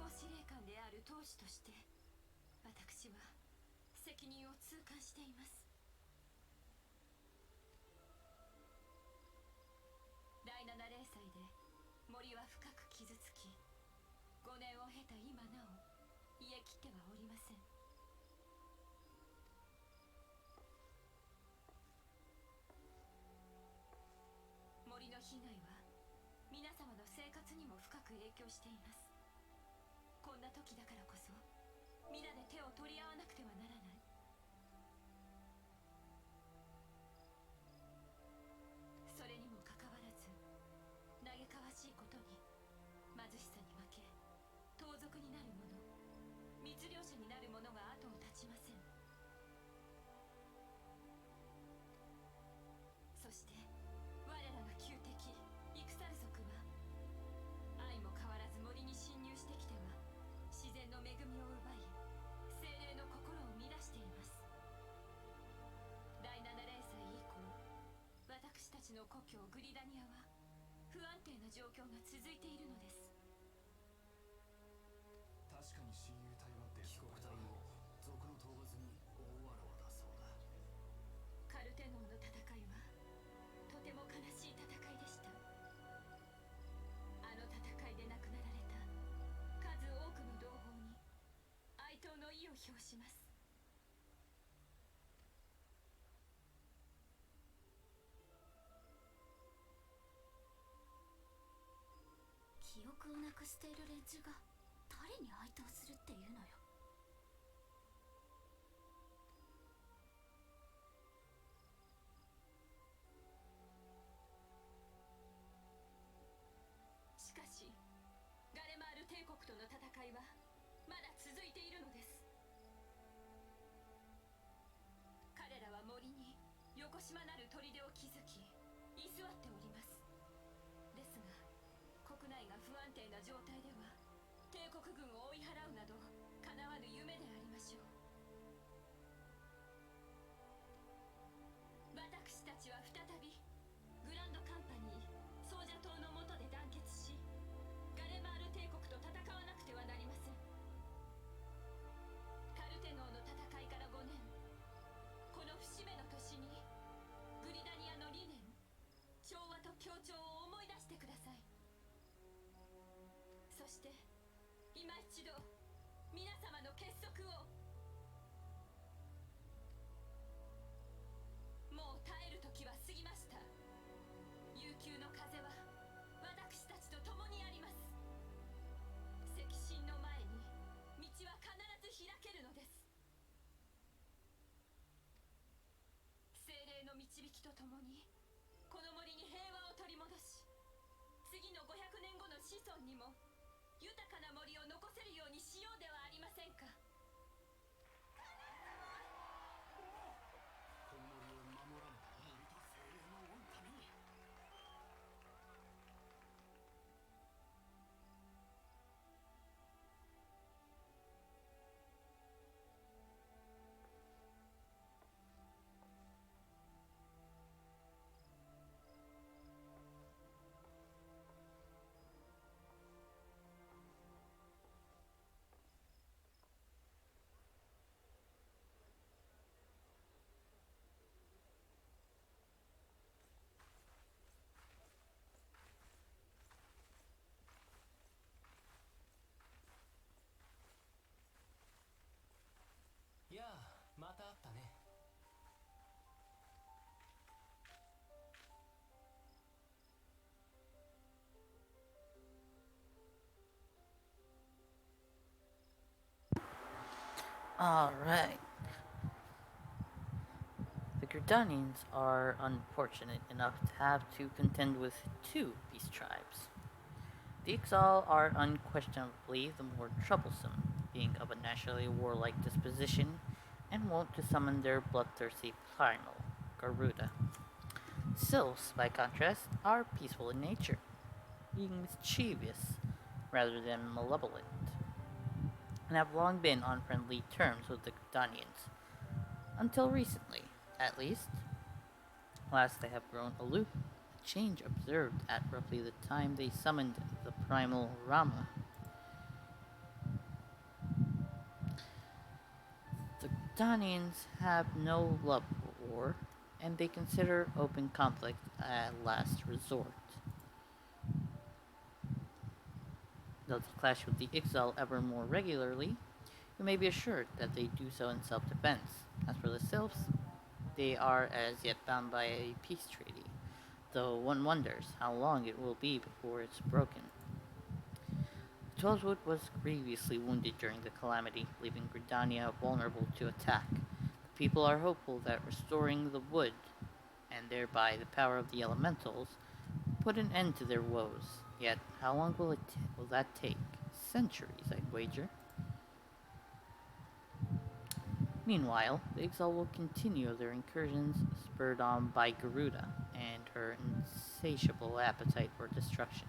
行司令官である当主として私は責任を痛感しています。第7零祭で森は深く傷つき、5年を経た今なお癒えきってはおりません。森の被害は皆様の生活にも深く影響しています。こんな時だからこそ皆で手を取り合わなくてはならない。それにもかかわらず嘆かわしいことに貧しさに負け盗賊になる者、密漁者になる者が後を絶ちません。そして我らが旧敵イクサル族は相も変わらず森に侵入してきては自然の恵みを奪い精霊の心を乱しています。第7零祭以降、私たちの故郷グリダニアは不安定な状況が続いているのです。確かに親友隊は帰国隊も賊の討伐に大わらわだそうだ。カルテノーの戦いはとても悲しい戦いでした。あの戦いで亡くなられた数多くの同胞に哀悼の意を表します。記憶をなくしている連中が誰に哀悼するっていうのよ。しかしガレマール帝国との戦いはまだ続いているのです。彼らは森に横島なる砦を築き居座っております。ですが国内が不安定な状態では帝国軍を追い払うなど叶わぬ夢でありましょう。私たちは再びグランドカンパニーソージャ島の下で団結しガレマール帝国と戦わなくてはなりません。カルテノーの戦いから5年、この節目の年にグリダニアの理念、調和と協調を思い出してください。そして今一度皆様の結束を。もう耐える時は過ぎました。悠久の風は私たちと共にあります。赤心の前に道は必ず開けるのです。精霊の導きとともにこの森に平和を取り戻し、次の500年後の子孫にも豊かな森を残せるようにしようではありませんか。この森を守らねば森と精霊の御ために。いやあ、また会ったね。Alright. The Gridanians are unfortunate enough to have to contend with two beast tribes. The Ixal are unquestionably the more troublesome, being of a naturally warlike disposition and wont to summon their bloodthirsty primal, Garuda. Sylphs, by contrast, are peaceful in nature, being mischievous rather than malevolent, and have long been on friendly terms with the Gridanians, until recently, at least. Last they have grown aloof, a change observed at roughly the time they summoned the primal Rama. Gridanians have no love for war, and they consider open conflict a last resort. Though they clash with the Ixal ever more regularly, you may be assured that they do so in self-defense. As for the Sylphs, they are as yet bound by a peace treaty, though one wonders how long it will be before it's broken. Twelvewood was grievously wounded during the calamity, leaving Gridania vulnerable to attack. The people are hopeful that restoring the wood, and thereby the power of the elementals, put an end to their woes. Yet, how long will that take? Centuries, I'd wager. Meanwhile, the Exile will continue their incursions, spurred on by Garuda and her insatiable appetite for destruction.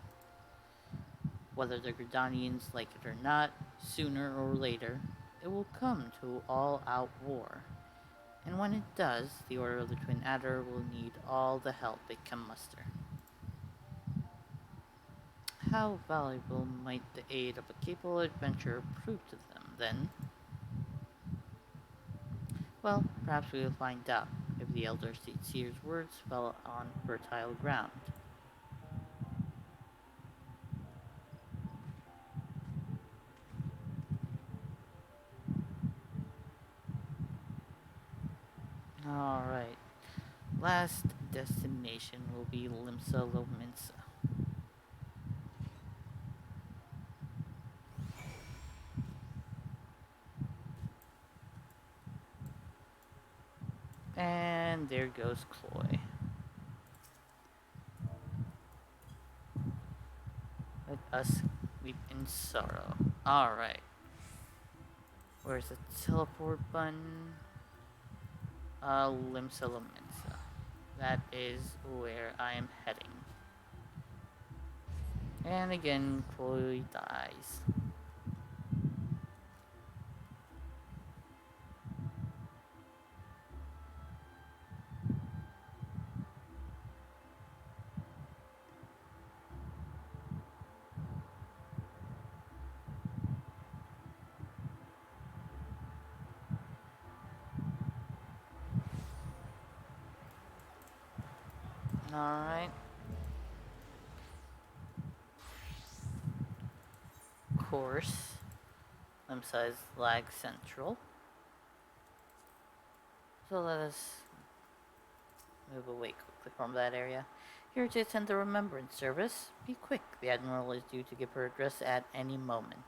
Whether the Gridanians like it or not, sooner or later, it will come to all-out war. And when it does, the Order of the Twin Adder will need all the help it can muster. How valuable might the aid of a capable adventurer prove to them, then? Well, perhaps we will find out if the Elder Seer's words fell on fertile ground. Alright. Last destination will be Limsa Lominsa. And there goes Cloy. Let us weep in sorrow. Alright. Where's the teleport button? Limsa Lominsa. That is where I am heading. And again, Chloe dies. Alright. Of course, Limsa is lag central. So let us move away quickly from that area. Here to attend the remembrance service. Be quick, the Admiral is due to give her address at any moment.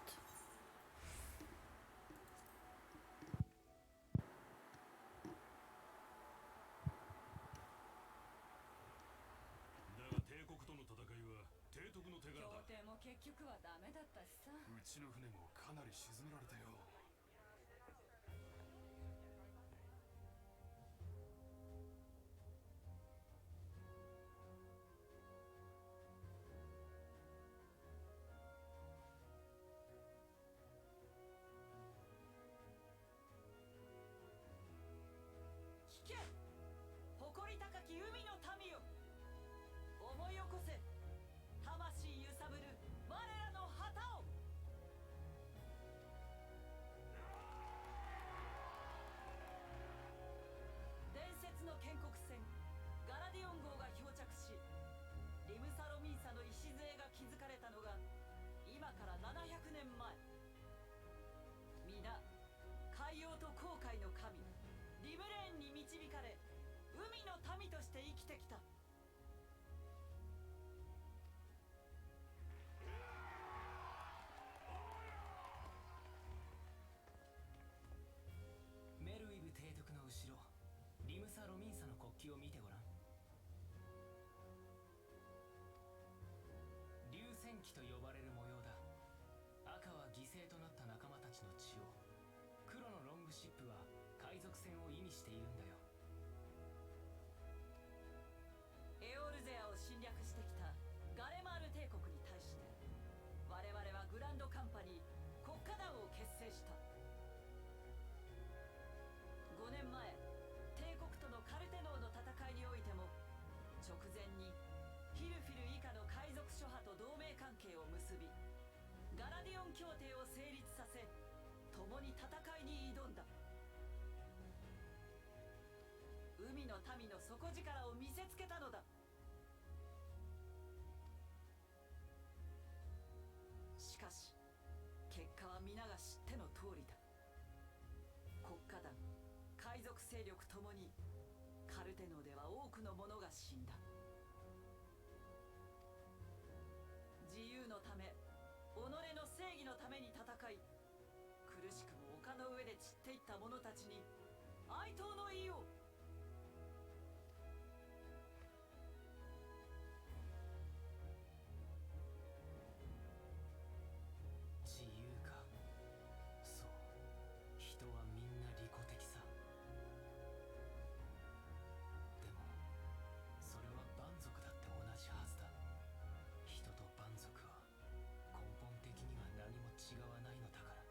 海の民の底力を見せつけたのだ。しかし結果は皆が知っての通りだ。国家団、海賊勢力ともにカルテノでは多くの者が死んだ。自由のため、己の正義のために戦い、苦しくも丘の上で散っていった者たちに哀悼の意を。自由か。そう、人はみんな利己的さ。でもそれは蛮族だって同じはずだ。人と蛮族は根本的には何も違わないのだから。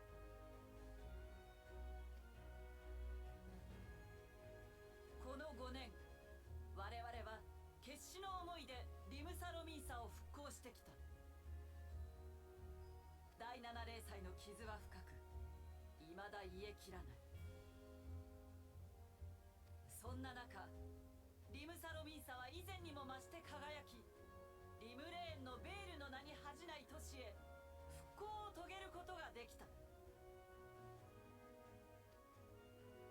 この5年、我々は決死の思いでリムサロミンサを復興してきた。第7零祭の傷は深く、未だ癒えきらない。そんな中、リムサロミンサは以前にも増して輝き、リムレーンのベールの名に恥じない都市へ復興を遂げることができた。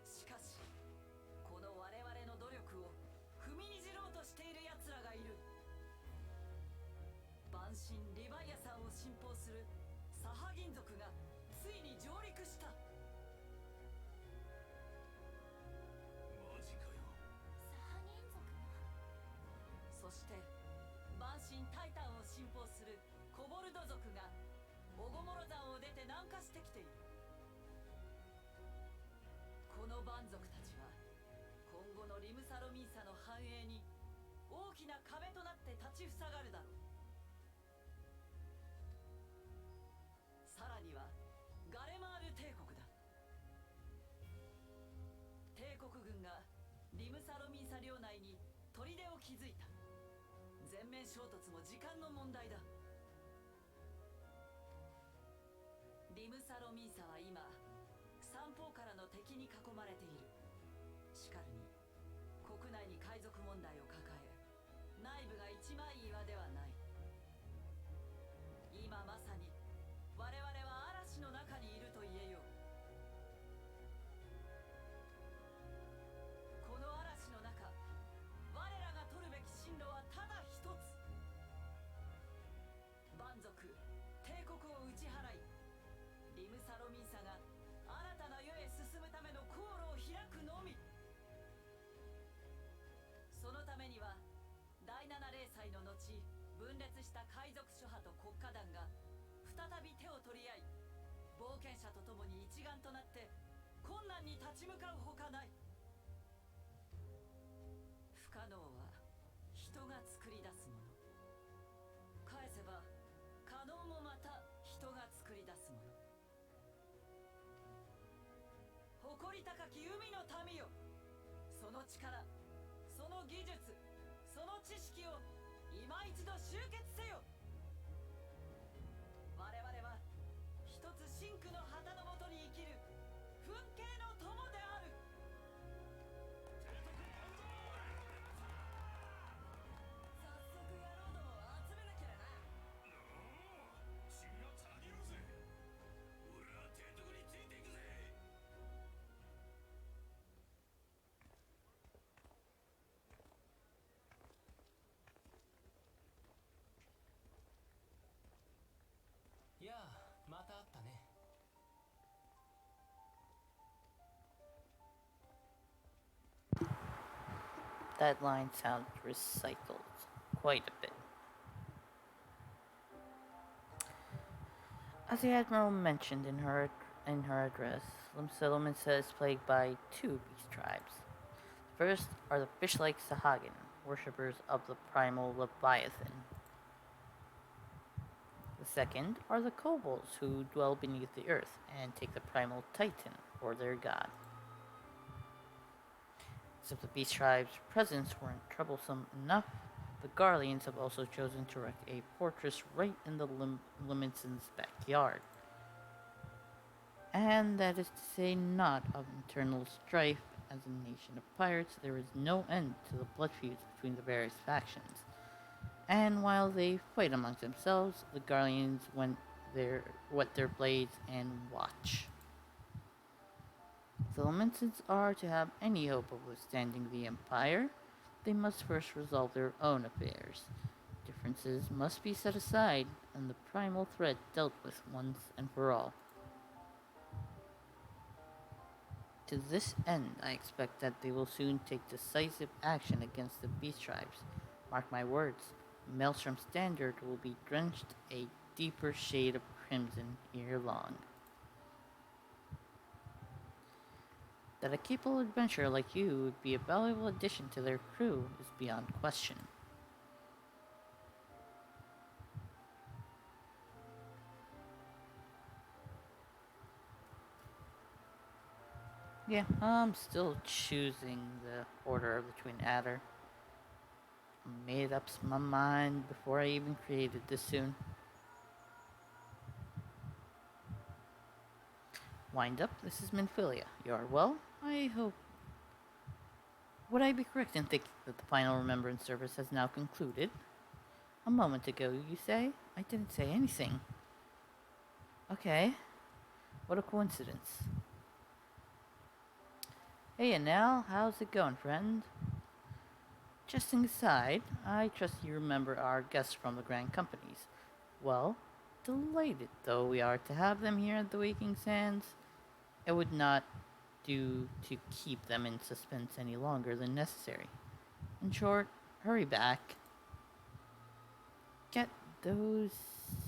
しかしこの我々の努力を踏みにじろうとしている奴らがいる。万神リヴァイアさんを信奉するサハギン族がついに上陸した。マジかよ。サハギン族が。そして万神タイタンを信奉するコボルド族がオゴモロ山を出て南下してきている。この蛮族たちは今後のリムサロミンサの繁栄に大きな壁となって立ちふさがるだろう。さらにはガレマール帝国だ。帝国軍がリムサロミンサ領内に砦を築いた。全面衝突も時間の問題だ。リムサロミンサは今三方からの敵に囲まれている。しかるに国内に海賊問題を抱え、内部が一枚岩ではない。今まさに我々は嵐の中にいると言えよう。この嵐の中、我らが取るべき進路はただ一つ。蛮族、帝国を打ち払い、リムサロミンサが新たな世へ進むための航路を開くのみ。そのためには第7零祭の後、分裂した海賊諸派と国家団が再び手を取り合い、冒険者と共に一丸となって困難に立ち向かうほかない。不可能は人が作り出すもの。返せば可能もまた人が作り出すもの。誇り高き海の民よ、その力、その技術、その知識を今一度集結せよ。我々は一つ真紅の旗のもとに生きる噴景の友である。早速野郎どもを集めなきゃな。血がたぎるぜ。俺は提督についていくぜ。いやあ、また会ったね。That line sounds recycled quite a bit. As the Admiral mentioned in her address, Settlements is plagued by two beast tribes. The first are the fish-like Sahagin, worshippers of the primal Leviathan. The second are the kobolds, who dwell beneath the earth and take the primal Titan for their god. As if the beast tribe's presence weren't troublesome enough, the Garleans have also chosen to erect a fortress right in the Limitson's backyard. And that is to say not of internal strife, As a nation of pirates, there is no end to the blood feuds between the various factions. And while they fight amongst themselves, the Guardians whet their blades and watch. If the Lamentants are to have any hope of withstanding the Empire, they must first resolve their own affairs. Differences must be set aside, and the primal threat dealt with once and for all. To this end, I expect that they will soon take decisive action against the beast tribes. Mark my words, Maelstrom's standard will be drenched a deeper shade of crimson ere long. That a capable adventurer like you would be a valuable addition to their crew is beyond question. Yeah, I'm still choosing the order of the Twin Adder. I made up my mind before I even created this soon. Wind up, this is Minfilia. You are well? I hope. Would I be correct in thinking that the final remembrance service has now concluded? A moment ago, you say? I didn't say anything. Okay. What a coincidence. Hey, Anel, how's it going, friend? Jesting aside, I trust you remember our guests from the Grand Companies. Well, delighted though we are to have them here at the Waking Sands. It would not do to keep them in suspense any longer than necessary. In short, hurry back. Get those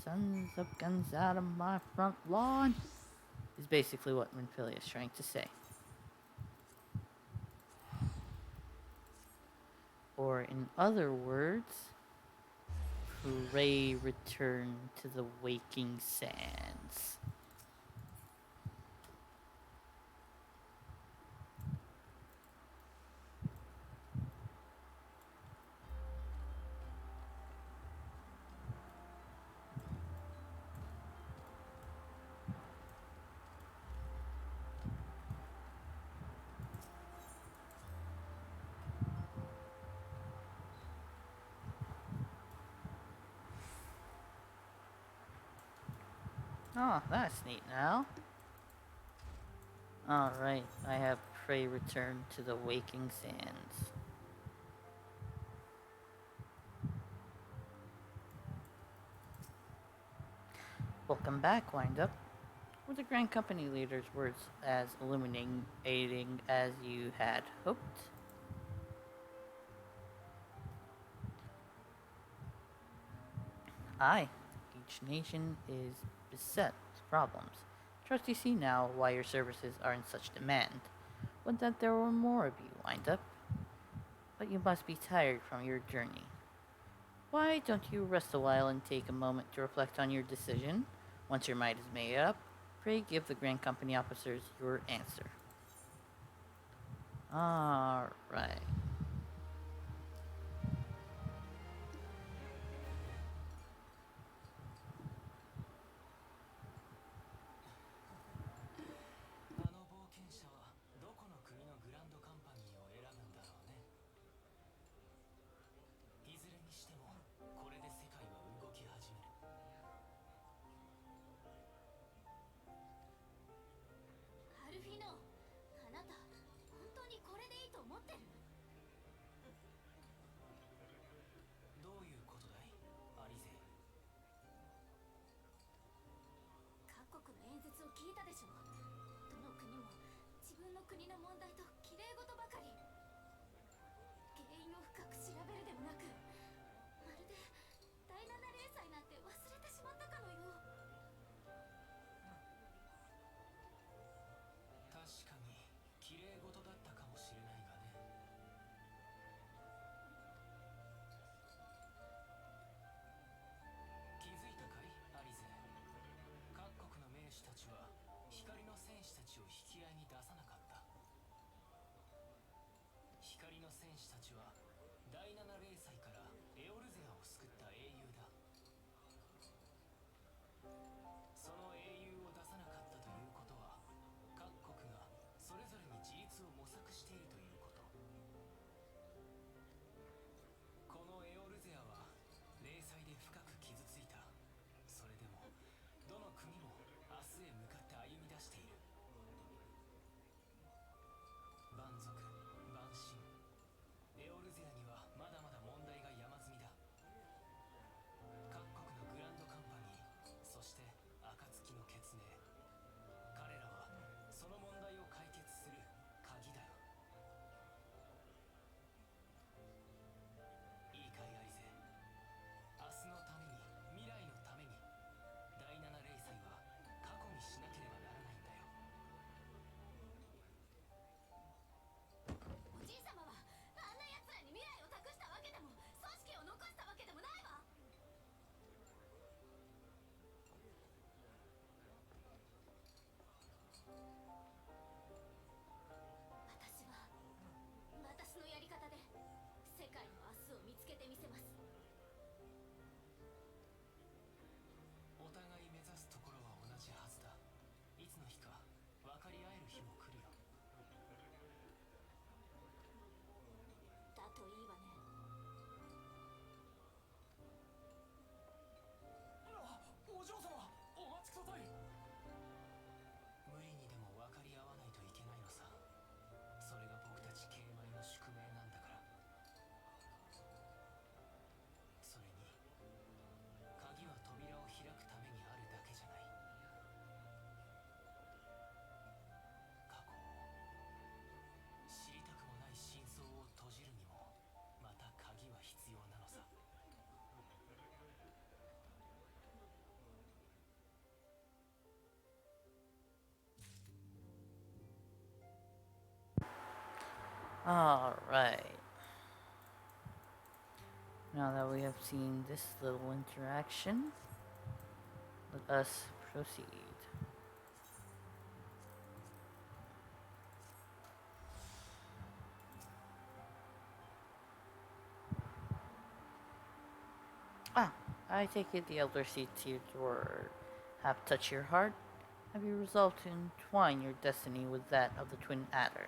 sons of guns out of my front lawn, is basically what Minfilia is trying to say. Or in other words, hooray, return to the Waking Sands. Oh, that's neat now. Alright, I have prey return to the Waking Sands. Welcome back, Wind Up. Were the Grand Company leader's words as illuminating as you had hoped? Aye, each nation is beset with problems. Trust you see now why your services are in such demand. Would that there were more of you, Wind Up. But you must be tired from your journey. Why don't you rest a while and take a moment to reflect on your decision? Once your mind is made up, pray give the Grand Company officers your answer. Alright. Alright. Now that we have seen this little interaction, let us proceed. Ah, I take it the elder seats your door have touched your heart. Have you resolved to entwine your destiny with that of the Twin Adder?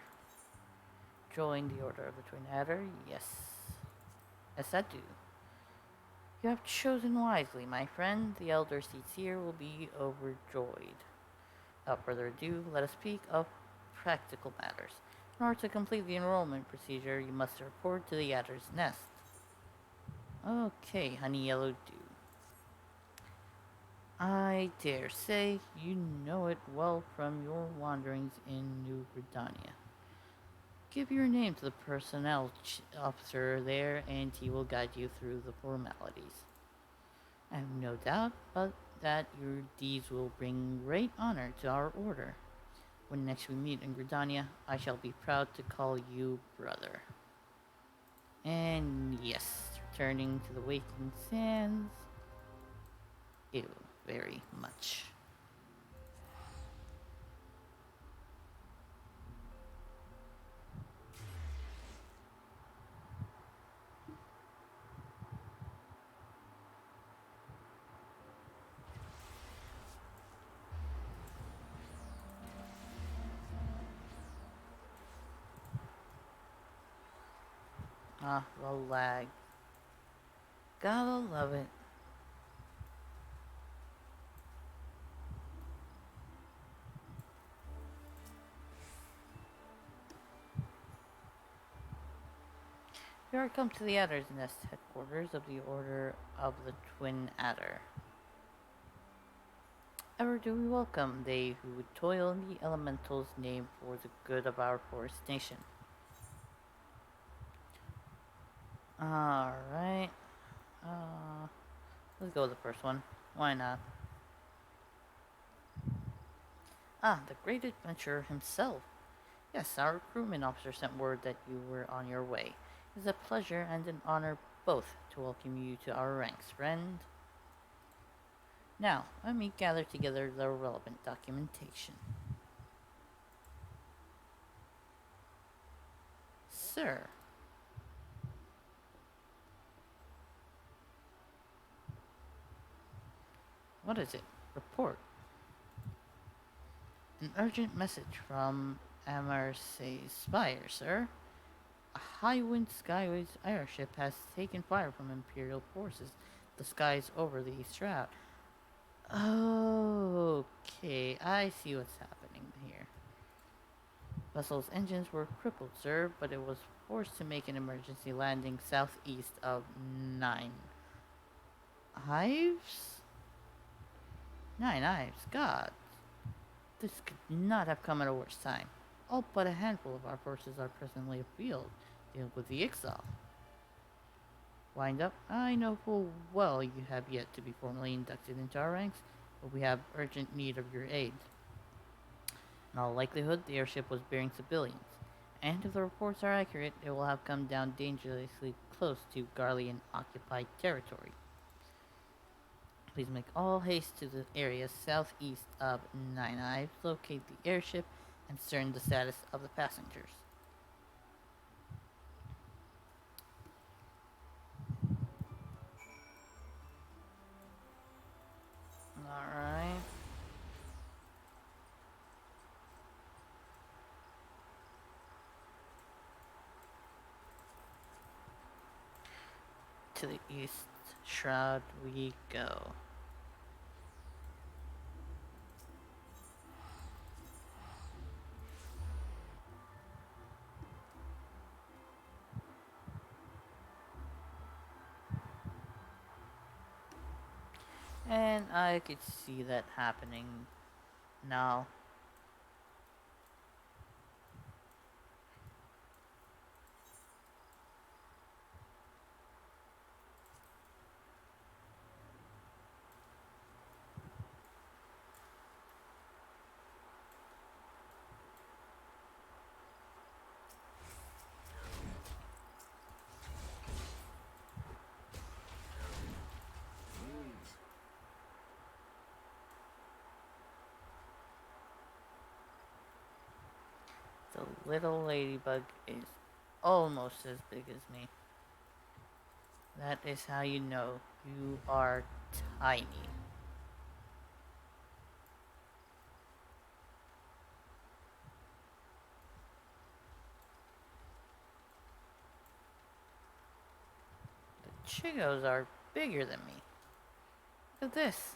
Join the Order of the Twin Adder? Yes. Yes, I do. You have chosen wisely, my friend. The elder seats here will be overjoyed. Without further ado, let us speak of practical matters. In order to complete the enrollment procedure, you must report to the Adder's Nest. Okay, Honey Yellow Dew. I dare say you know it well from your wanderings in New Gridania. Give your name to the personnel officer there, and he will guide you through the formalities. I have no doubt but that your deeds will bring great honor to our order. When next we meet in Gridania, I shall be proud to call you brother. And yes, returning to the waking sands. Ew, very much. Ah, the lag. Gotta love it. Here I come to the Adder's Nest, headquarters of the Order of the Twin Adder. Ever do we welcome they who would toil in the elemental's name for the good of our forest nation. Alright. Let's go with the first one. Why not? Ah, the great adventurer himself. Yes, our recruitment officer sent word that you were on your way. It is a pleasure and an honor both to welcome you to our ranks, friend. Now, let me gather together the relevant documentation. Sir. What is it? Report. An urgent message from Amarse's Spire, sir. A high-wind skyways airship has taken fire from Imperial forces. The skies over the Shroud. Okay, I see what's happening here. Vessel's engines were crippled, sir, but it was forced to make an emergency landing southeast of 9 Ives? 9 Ives, God. This could not have come at a worse time. All but a handful of our forces are presently afield, dealing with the exile. Wind up, I know full well you have yet to be formally inducted into our ranks, but we have urgent need of your aid. In all likelihood, the airship was bearing civilians, and if the reports are accurate, it will have come down dangerously close to Garlean-occupied territory. Please make all haste to the area southeast of 9 Ives, locate the airship, and discern the status of the passengers. Alright. To the east shroud we go. And I could see that happening now. The little ladybug is almost as big as me. That is how you know you are tiny. The Chigos are bigger than me. Look at this.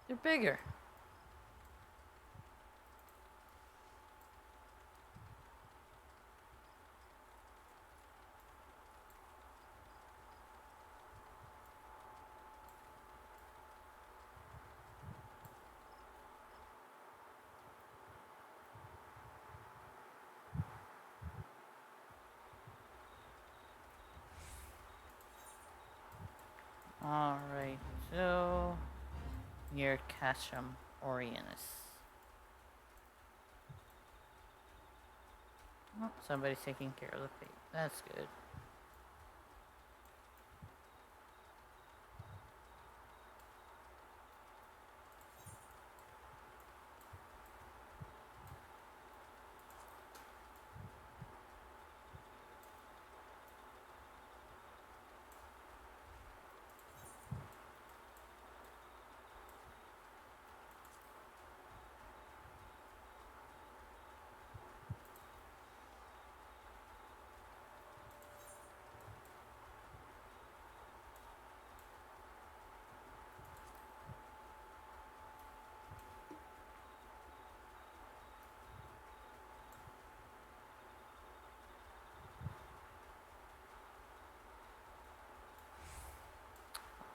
They're bigger. Alright, so near Castrum Orientis. Oh, somebody's taking care of the fate. That's good.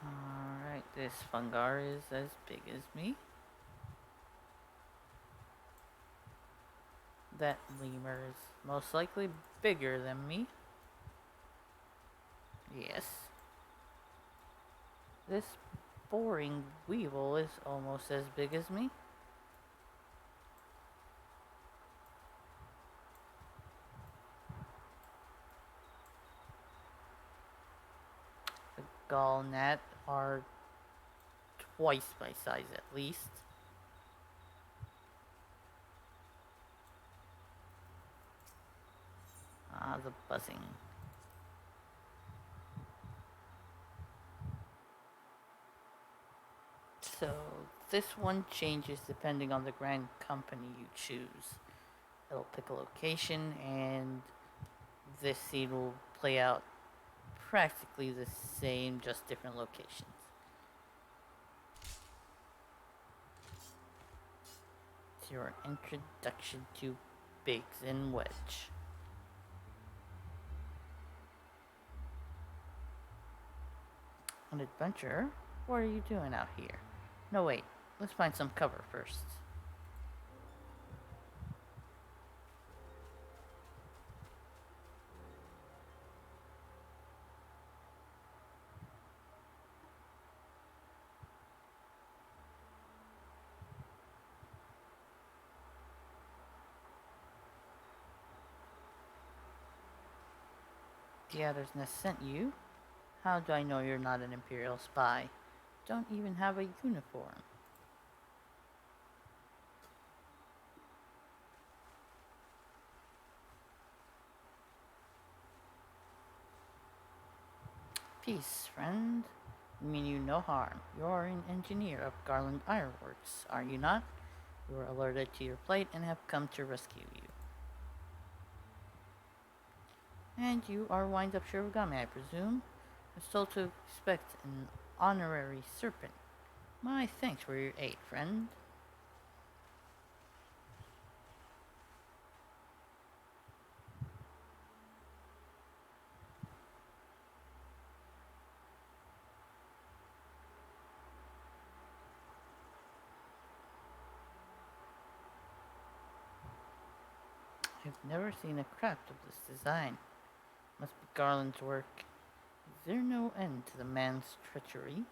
Alright, this fungar is as big as me. That lemur is most likely bigger than me. Yes. This boring weevil is almost as big as me. The gall gnat are twice my size at least. Ah, the buzzing. So, this one changes depending on the grand company you choose. It'll pick a location, and this scene will play out practically the same, just different locations. It's your introduction to Biggs and Wedge. An adventurer? What are you doing out here? No, wait. Let's find some cover first. The Adder's Nest sent you? How do I know you're not an Imperial spy? Don't even have a uniform. Peace, friend. I mean you no harm. You're an engineer of Garland Ironworks, are you not? We were alerted to your plight and have come to rescue you. And you are wind-up Shirogami, I presume? I was told to expect an honorary serpent. My thanks for your aid, friend. I've never seen a craft of this design. Must be Garland's work. Is there no end to the man's treachery?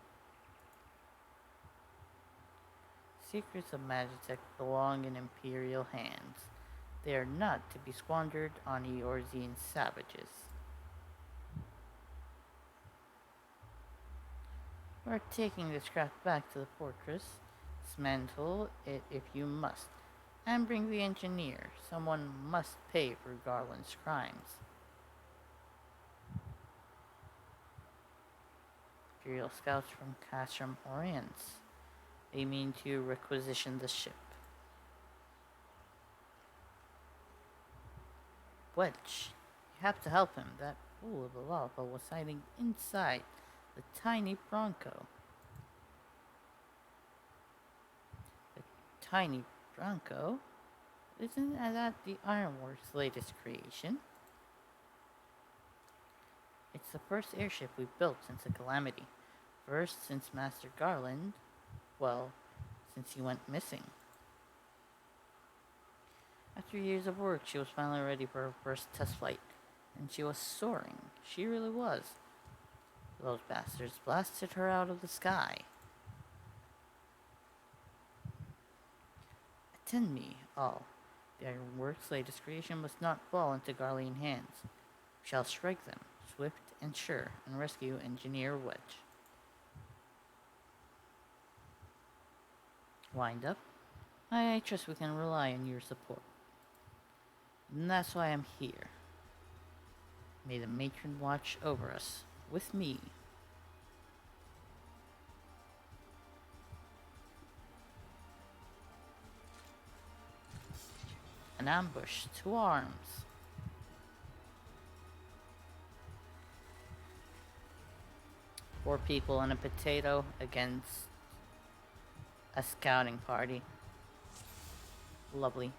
Secrets of Magitech belong in Imperial hands. They are not to be squandered on Eorzean savages. We're taking this craft back to the fortress. Dismantle it if you must. And bring the engineer. Someone must pay for Garland's crimes. Imperial scouts from Castrum Orients. They mean to requisition the ship. Wedge, you have to help him. That fool of a lava was hiding inside the tiny Bronco. The tiny Bronco? Isn't that the Ironworks' latest creation? It's the first airship we've built since the Calamity. First since Master Garland, well, since he went missing. After years of work, she was finally ready for her first test flight. And she was soaring. She really was. Those bastards blasted her out of the sky. Attend me, all. The Ironworks' latest creation must not fall into Garlean hands. We shall strike them, swift and sure, and rescue Engineer Wedge. Wind up? I trust we can rely on your support. And that's why I'm here. May the matron watch over us, with me. An ambush, to arms. Four people and a potato against a scouting party. Lovely.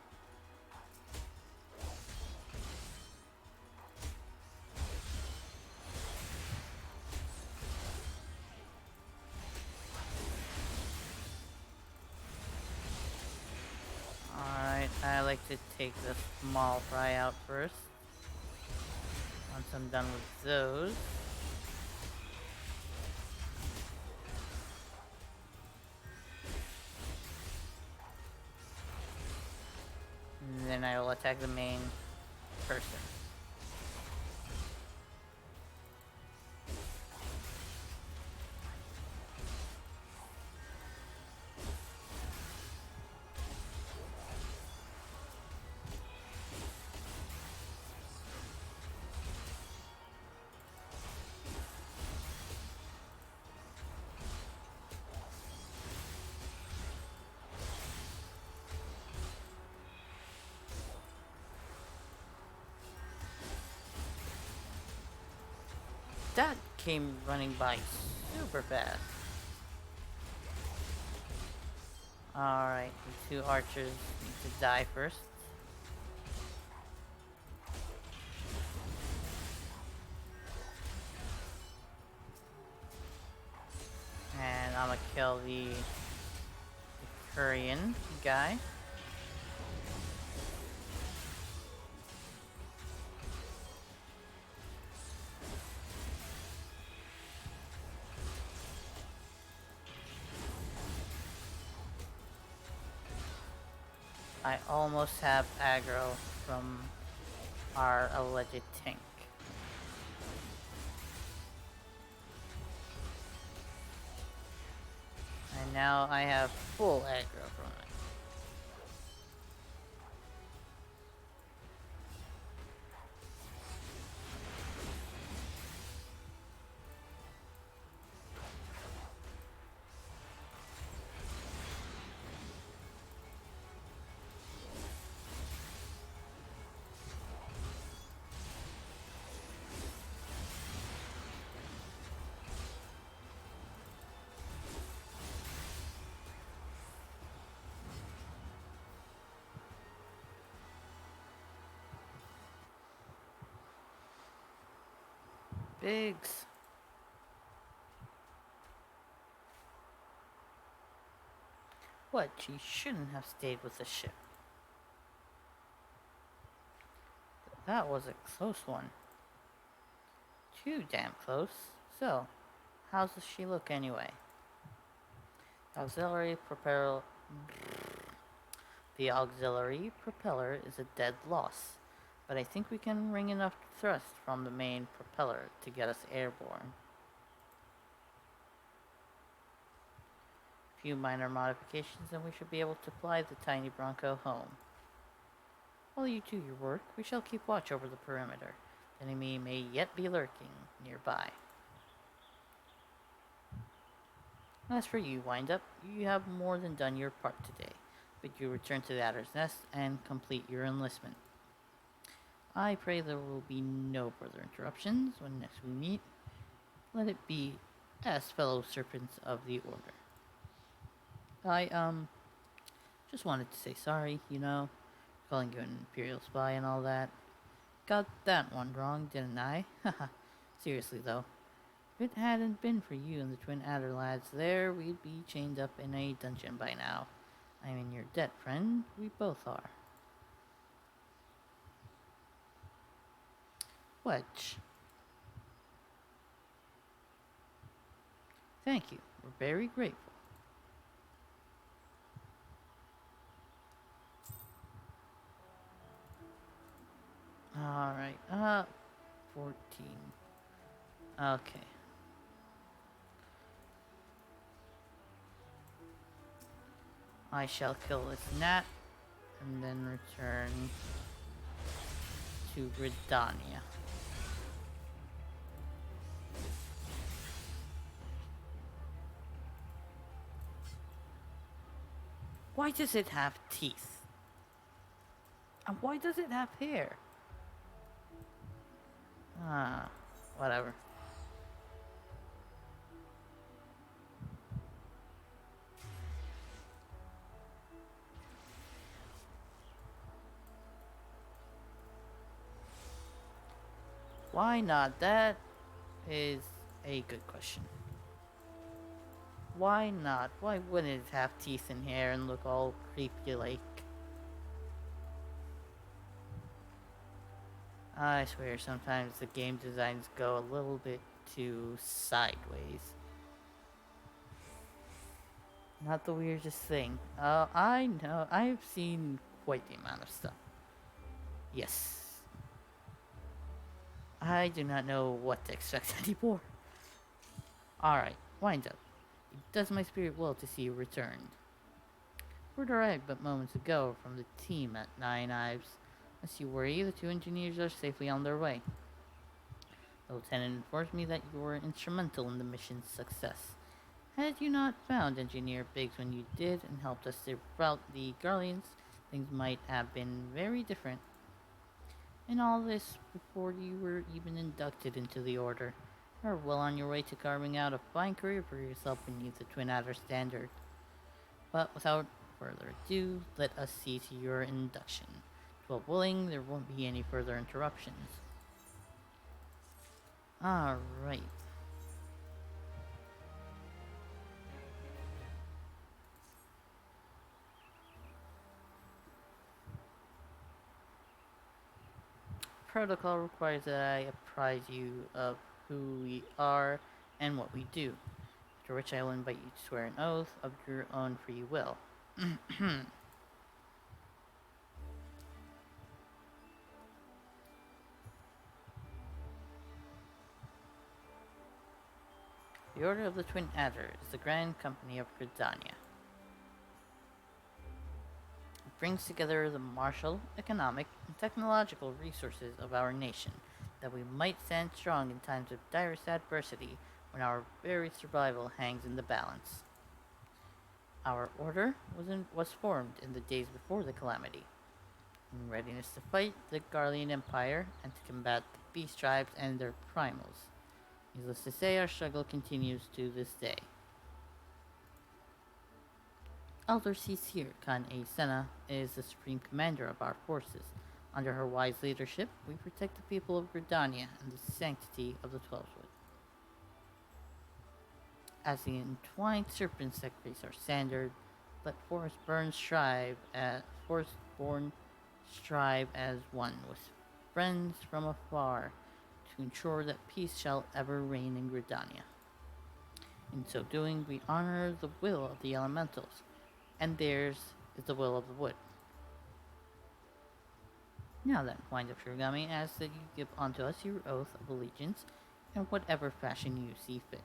Alright, I like to take the small fry out first. Once I'm done with those. And then I will attack the main person. That came running by super fast. Alright, the two archers need to die first. And I'm gonna kill the Korean guy. I almost have aggro from our alleged tank. And now I have full aggro from it. Biggs. What? She shouldn't have stayed with the ship. That was a close one. Too damn close. So, how does she look anyway? Auxiliary propeller. The auxiliary propeller is a dead loss, but I think we can wring enough thrust from the main propeller to get us airborne. few minor modifications, and we should be able to fly the tiny Bronco home. While you do your work, we shall keep watch over the perimeter. The enemy may yet be lurking nearby. As for you, Wind-Up, you have more than done your part today, but you return to the Adder's Nest and complete your enlistment. I pray there will be no further interruptions when next we meet. Let it be as fellow serpents of the Order. I just wanted to say sorry, calling you an Imperial spy and all that. Got that one wrong, didn't I? Haha. Seriously, though. If it hadn't been for you and the Twin Adder lads there, we'd be chained up in a dungeon by now. I'm in your debt, friend. We both are. Wedge. Thank you. We're very grateful. Alright, 14. Okay. I shall kill this gnat, and then return to GRIDANIA. Why does it have teeth? And why does it have hair? Whatever. Why not? That is a good question. Why not? Why wouldn't it have teeth and hair and look all creepy like? I swear sometimes the game designs go a little bit too sideways. Not the weirdest thing. I know. I've seen quite the amount of stuff. Yes. I do not know what to expect anymore. Alright, Wind-Up. It does my spirit well to see you returned. Word arrived but moments ago from the team at Nine Ives. As you worry, the two engineers are safely on their way. The lieutenant informs me that you were instrumental in the mission's success. Had you not found Engineer Biggs when you did and helped us to rout the Guardians, things might have been very different. And all this before you were even inducted into the Order. You are well on your way to carving out a fine career for yourself beneath the Twin Adder standard. But without further ado, let us see to your induction. 12 willing, there won't be any further interruptions. Alright. Protocol requires that I apprise you of who we are and what we do, after which I will invite you to swear an oath of your own free will. The Order of the Twin Adder is the Grand Company of GRIDANIA. It brings together the martial, economic, and technological resources of our nation, that we might stand strong in times of direst adversity when our very survival hangs in the balance. Our order was formed in the days before the calamity, in readiness to fight the Garlean Empire and to combat the beast tribes and their primals. Needless to say, our struggle continues to this day. Elder Cecile Khan A. Senna is the supreme commander of our forces. Under her wise leadership, we protect the people of GRIDANIA and the sanctity of the Twelvewood. As the entwined serpents that grace our standard, let Forestborn strive as one, with friends from afar, to ensure that peace shall ever reign in GRIDANIA. In so doing, we honor the will of the elementals, and theirs is the will of the wood. Now then, Wind-Up Shirogami asks that you give unto us your oath of allegiance in whatever fashion you see fit.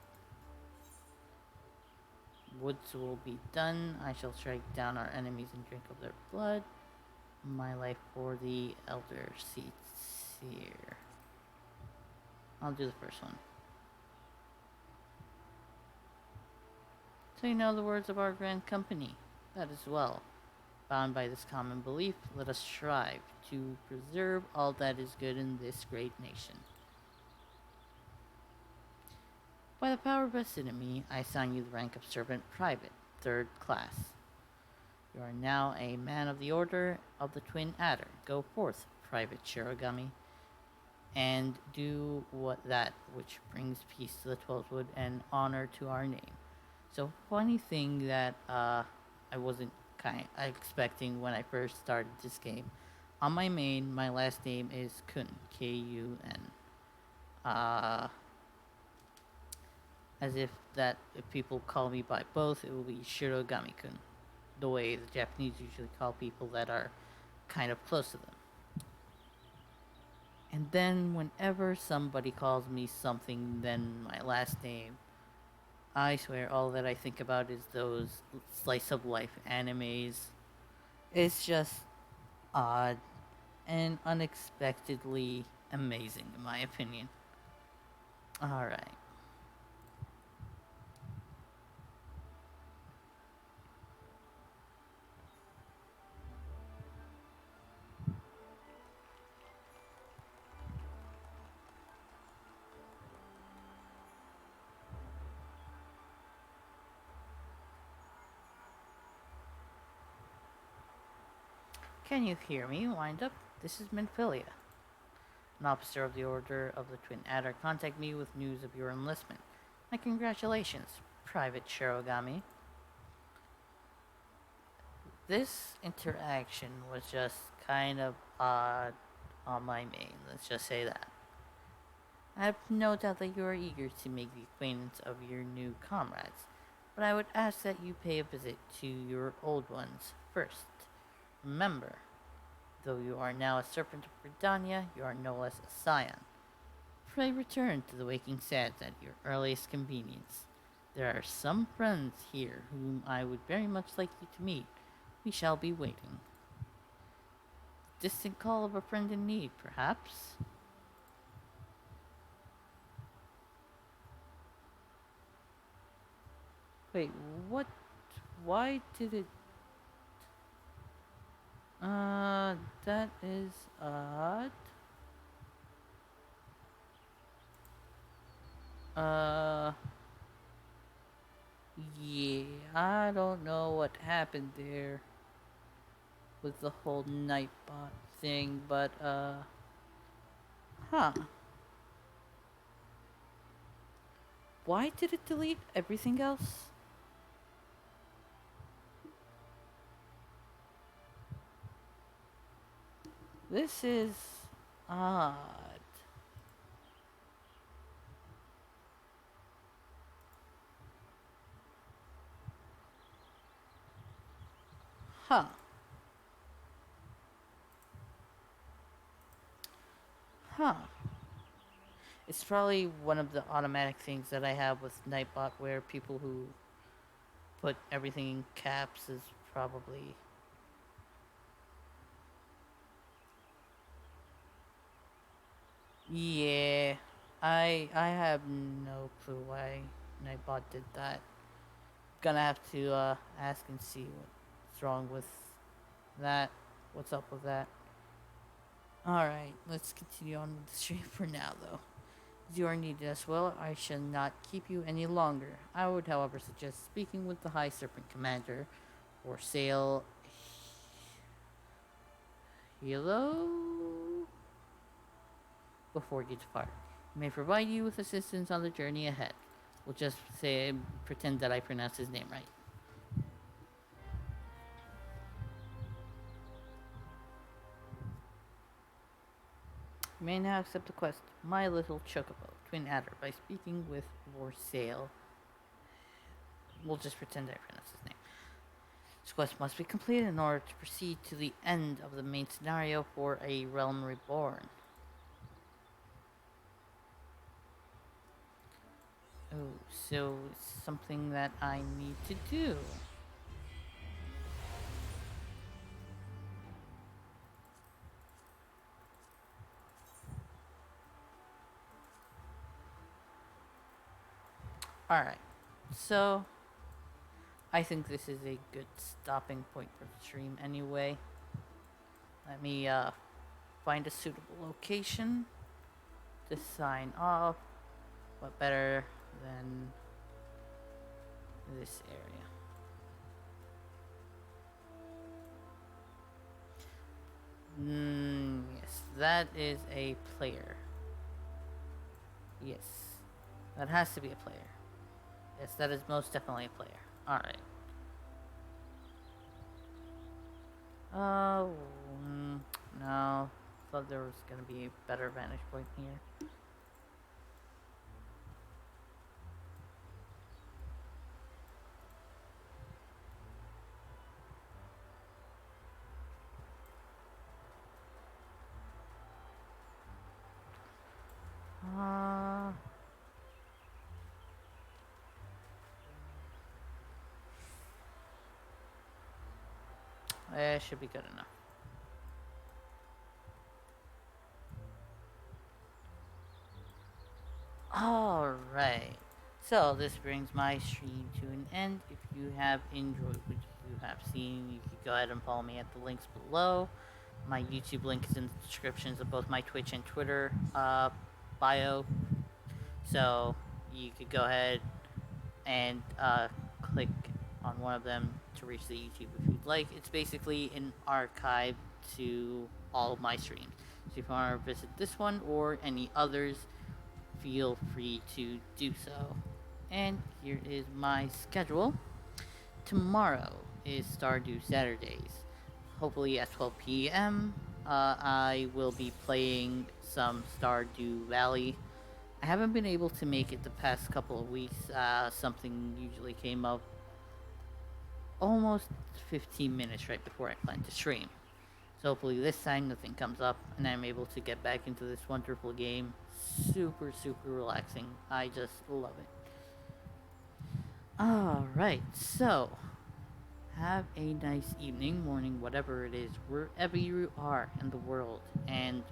woods will be done. I shall strike down our enemies and drink of their blood. My life for the elder seats here. I'll do the first one. So you know the words of our grand company. That is well. Bound by this common belief, let us strive to preserve all that is good in this great nation. By the power vested in me, I assign you the rank of Servant Private, 3rd class. You are now a man of the Order of the Twin Adder. Go forth, Private Shirogami, and do that which brings peace to the Twelvewood and honor to our name. So, funny thing that I wasn't expecting when I first started this game. On my main, my last name is Kun, Kun. As if people call me by both, it will be Shirogami-kun, the way the Japanese usually call people that are kind of close to them. And then whenever somebody calls me something than my last name, I swear all that I think about is those slice of life animes. It's just odd and unexpectedly amazing in my opinion. Alright. Can you hear me, Wind-Up? This is Minfilia. An officer of the Order of the Twin Adder contact me with news of your enlistment. My congratulations, Private Shirogami. This interaction was just kind of odd on my main, let's just say that. I have no doubt that you are eager to make the acquaintance of your new comrades, but I would ask that you pay a visit to your old ones first. Remember, though you are now a serpent of GRIDANIA, you are no less a scion. Pray return to the waking sands at your earliest convenience. There are some friends here whom I would very much like you to meet. We shall be waiting. Distant call of a friend in need, perhaps? Wait, what? Why did it... that is odd. Yeah, I don't know what happened there with the whole Nightbot thing, but, huh. Why did it delete everything else? This is odd. Huh. Huh. It's probably one of the automatic things that I have with Nightbot where people who put everything in caps is probably... Yeah, I have no clue why Nightbot did that. Gonna have to ask and see what's wrong with that. What's up with that? Alright, let's continue on with the stream for now though. As you are needed as well, I shall not keep you any longer. I would however suggest speaking with the High Serpent Commander or Sail Hello before you depart. He may provide you with assistance on the journey ahead. We'll just pretend that I pronounced his name right. You may now accept the quest, My Little Chocobo, Twin Adder, by speaking with Vorsail. We'll just pretend I pronounced his name. This quest must be completed in order to proceed to the end of the main scenario for A Realm Reborn. Oh. so it's something that I need to do. Alright, so I think this is a good stopping point for the stream anyway. Let me find a suitable location to sign off. What better than this area? Yes, that is a player. Yes, that has to be a player. Yes, that is most definitely a player. Alright. Oh, no. Thought there was gonna be a better vantage point here. It should be good enough. Alright. So, this brings my stream to an end. If you have enjoyed what you have seen, you can go ahead and follow me at the links below. My YouTube link is in the descriptions of both my Twitch and Twitter bio. So, you could go ahead and click on one of them to reach the YouTube if you'd like. It's basically an archive to all of my streams. So if you want to visit this one or any others, feel free to do so. And here is my schedule. Tomorrow is Stardew Saturdays. Hopefully at 12 p.m. I will be playing some Stardew Valley. I haven't been able to make it the past couple of weeks. Something usually came up almost 15 minutes right before I planned to stream. So hopefully this time nothing comes up and I'm able to get back into this wonderful game. Super, super relaxing. I just love it. Alright, so have a nice evening, morning, whatever it is, wherever you are in the world. And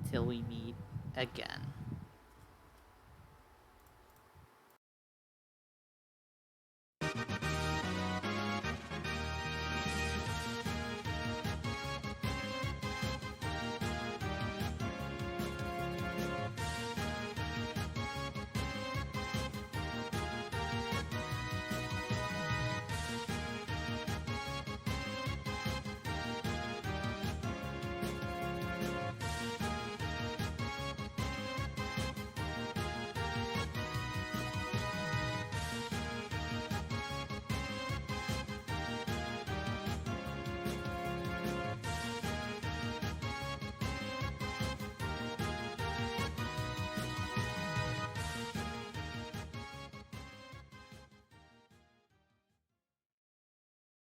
till we meet again.